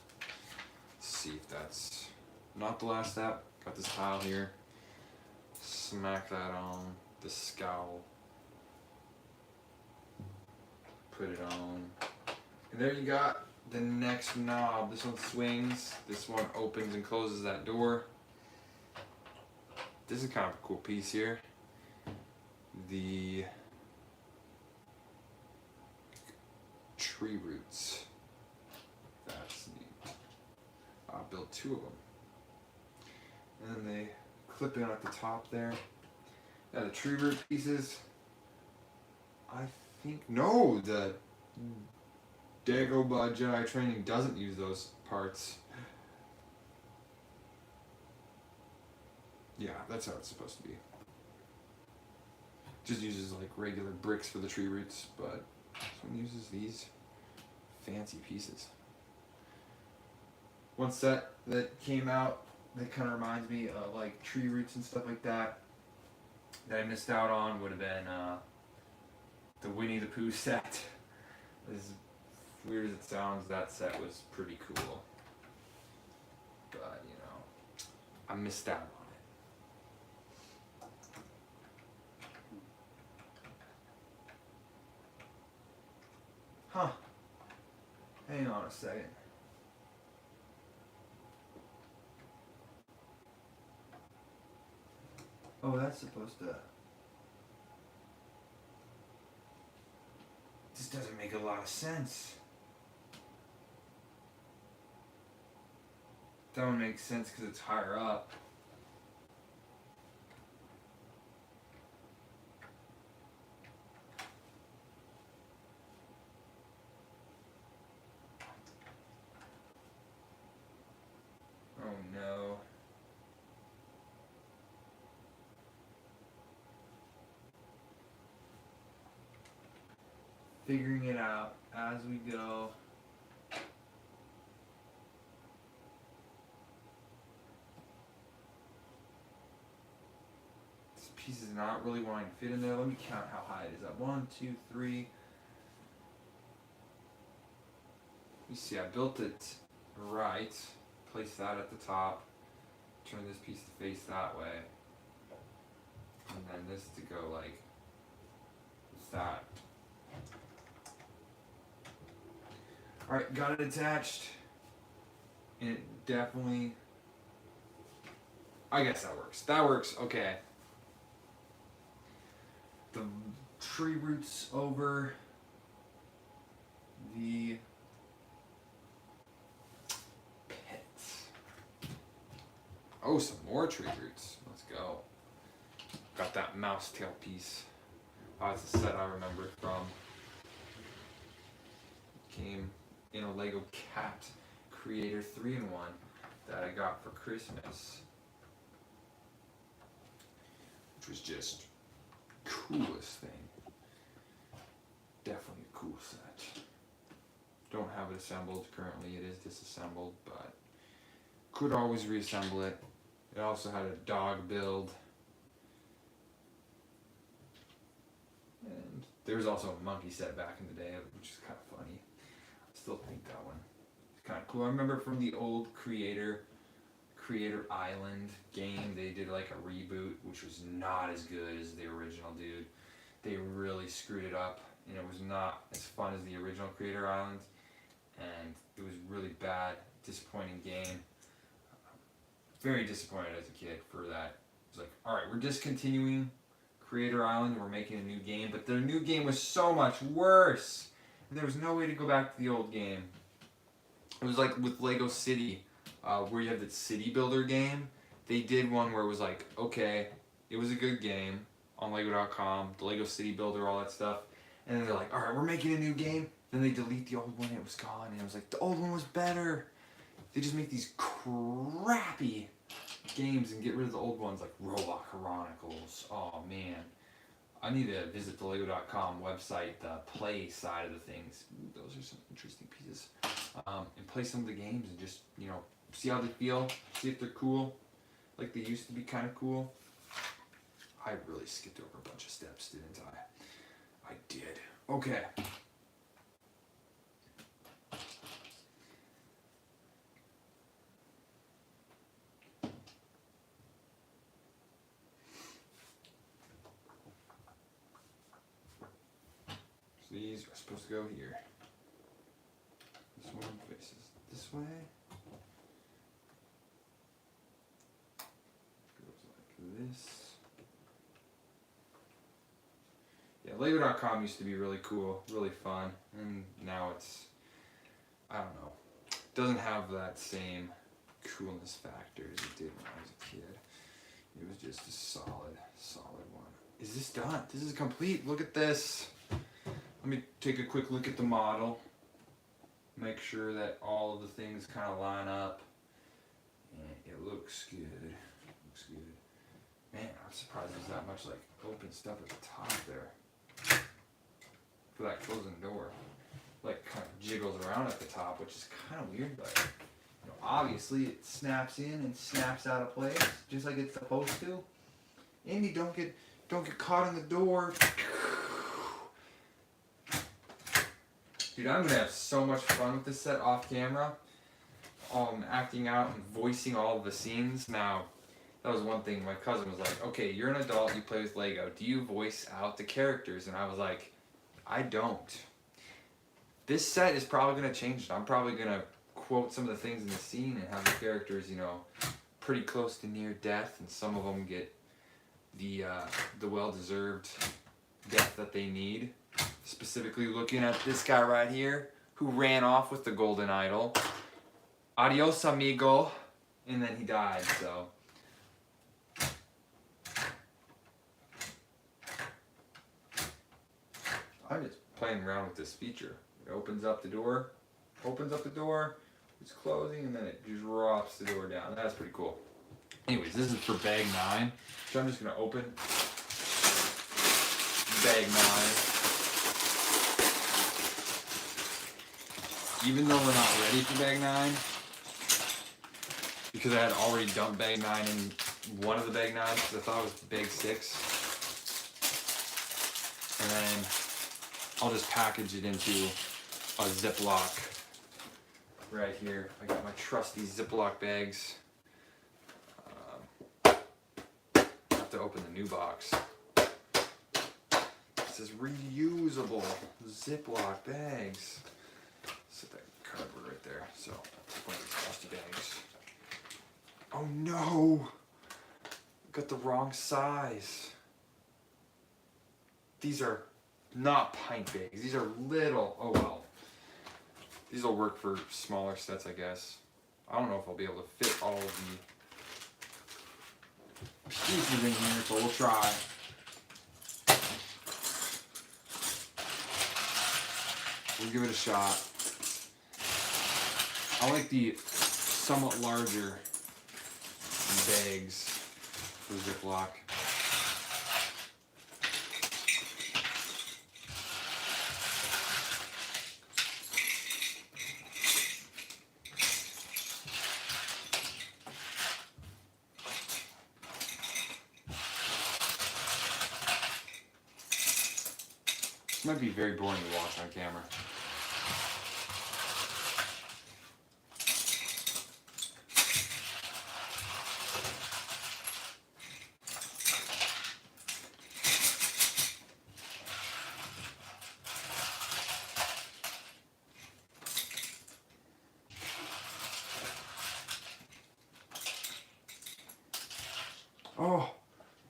Let's see if that's not the last step. Got this tile here. Smack that on the scowl. Put it on. And there you got the next knob. This one swings. This one opens and closes that door. This is kind of a cool piece here. The tree roots. That's neat. I built two of them. And then they clip in at the top there. Now the tree root pieces, I think, no, the Dagobah Jedi Training doesn't use those parts. Yeah, that's how it's supposed to be. Just uses like regular bricks for the tree roots, but this one uses these fancy pieces. One set that came out that kind of reminds me of like tree roots and stuff like that I missed out on would have been the Winnie the Pooh set. As weird as it sounds, that set was pretty cool. But, you know, I missed out on it. Huh. Hang on a second. Oh, that's supposed to... This doesn't make a lot of sense. That one makes sense because it's higher up. Oh no. Figuring it out as we go. This piece is not really wanting to fit in there. Let me count how high it is up. 1, 2, 3. Let me see, I built it right. Place that at the top. Turn this piece to face that way. And then this to go like that. Alright, got it attached. And it definitely... I guess that works. That works, okay. The tree roots over the pits. Oh, some more tree roots. Let's go. Got that mouse tail piece. Oh, it's a set I remember from. Came in a Lego Cat Creator 3-in-1 that I got for Christmas. Which was just coolest thing. Definitely a cool set. Don't have it assembled currently, it is disassembled, but could always reassemble it. It also had a dog build. And there was also a monkey set back in the day, which is kind of funny. I still think that one is kind of cool. I remember from the old Creator Island game, they did like a reboot, which was not as good as the original, dude. They really screwed it up, and it was not as fun as the original Creator Island, and it was really bad, disappointing game. Very disappointed as a kid for that. It was like, alright, we're discontinuing Creator Island, we're making a new game, but their new game was so much worse, and there was no way to go back to the old game. It was like with Lego City, where you have the city builder game. They did one where it was like, okay, it was a good game on Lego.com, the Lego City Builder, all that stuff, And then they're like, all right, we're making a new game. Then they delete the old one, it was gone. And it was like, the old one was better. They just make these crappy games and get rid of the old ones like Robot Chronicles. Oh man. I need to visit the Lego.com website, the play side of the things. Ooh, those are some interesting pieces. And play some of the games and just, you know, see how they feel, see if they're cool, like they used to be kind of cool. I really skipped over a bunch of steps, didn't I? I did. Okay. So these are supposed to go here. This one faces this way. Goes like this. Yeah, Lego.com used to be really cool, really fun, and now it's, I don't know, doesn't have that same coolness factor as it did when I was a kid. It was just a solid one. Is this done? This is complete. Look at this. Let me take a quick look at the model. Make sure that all of the things kind of line up. And it looks good. Looks good. Man, I'm surprised there's that much like open stuff at the top there. For that closing door. Like kind of jiggles around at the top, which is kind of weird, but you know, obviously it snaps in and snaps out of place just like it's supposed to. Andy, don't get caught in the door. Dude, I'm gonna have so much fun with this set off camera. Acting out and voicing all of the scenes. Now, that was one thing. My cousin was like, "Okay, you're an adult. You play with Lego. Do you voice out the characters?" And I was like, "I don't." This set is probably gonna change it. I'm probably gonna quote some of the things in the scene and have the characters, you know, pretty close to near death, and some of them get the well-deserved death that they need. Specifically looking at this guy right here who ran off with the golden idol. Adios, amigo. And then he died, so. I'm just playing around with this feature. It opens up the door, it's closing, and then it drops the door down. That's pretty cool. Anyways, this is for bag 9. So I'm just gonna open bag 9. Even though we're not ready for bag 9, because I had already dumped bag 9 in one of the bag 9s, because I thought it was bag 6. And then I'll just package it into a Ziploc right here. I got my trusty Ziploc bags. I have to open the new box. It says reusable Ziploc bags. Set that cardboard right there. So, one of these trusty bags. Oh no! Got the wrong size. These are not pint bags. These are little. Oh well. These will work for smaller sets, I guess. I don't know if I'll be able to fit all of the pieces in here, but we'll try. We'll give it a shot. I like the somewhat larger bags for Ziploc. This might be very boring to watch on camera. Oh,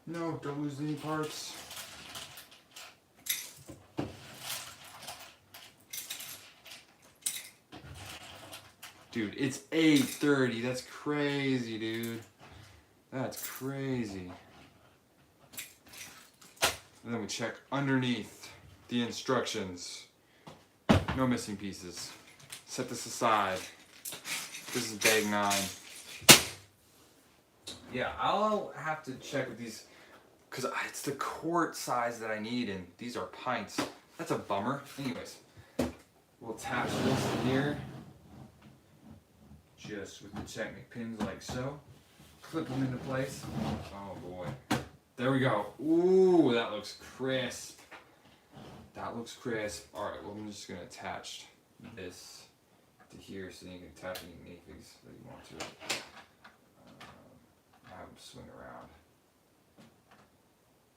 no, don't lose any parts. Dude, it's 8:30. That's crazy, dude. That's crazy. And then we check underneath. the instructions. No missing pieces. Set this aside. This is bag 9. Yeah, I'll have to check with these because it's the quart size that I need, and these are pints. That's a bummer. Anyways, we'll attach this here just with the Technic pins like so. Clip them into place. Oh boy. There we go. Ooh, that looks crisp. That looks crisp. Alright, well I'm just going to attach this to here so you can attach any minifigs that you want to it. Have them swing around.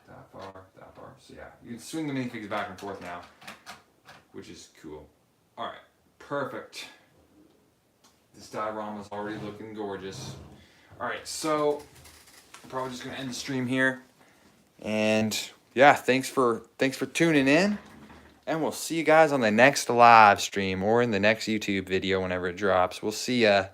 That far. So yeah, you can swing the minifigs back and forth now, which is cool. Alright, perfect. This diorama is already looking gorgeous. Alright, so I'm probably just going to end the stream here. And yeah, thanks for tuning in. And we'll see you guys on the next live stream or in the next YouTube video whenever it drops. We'll see ya.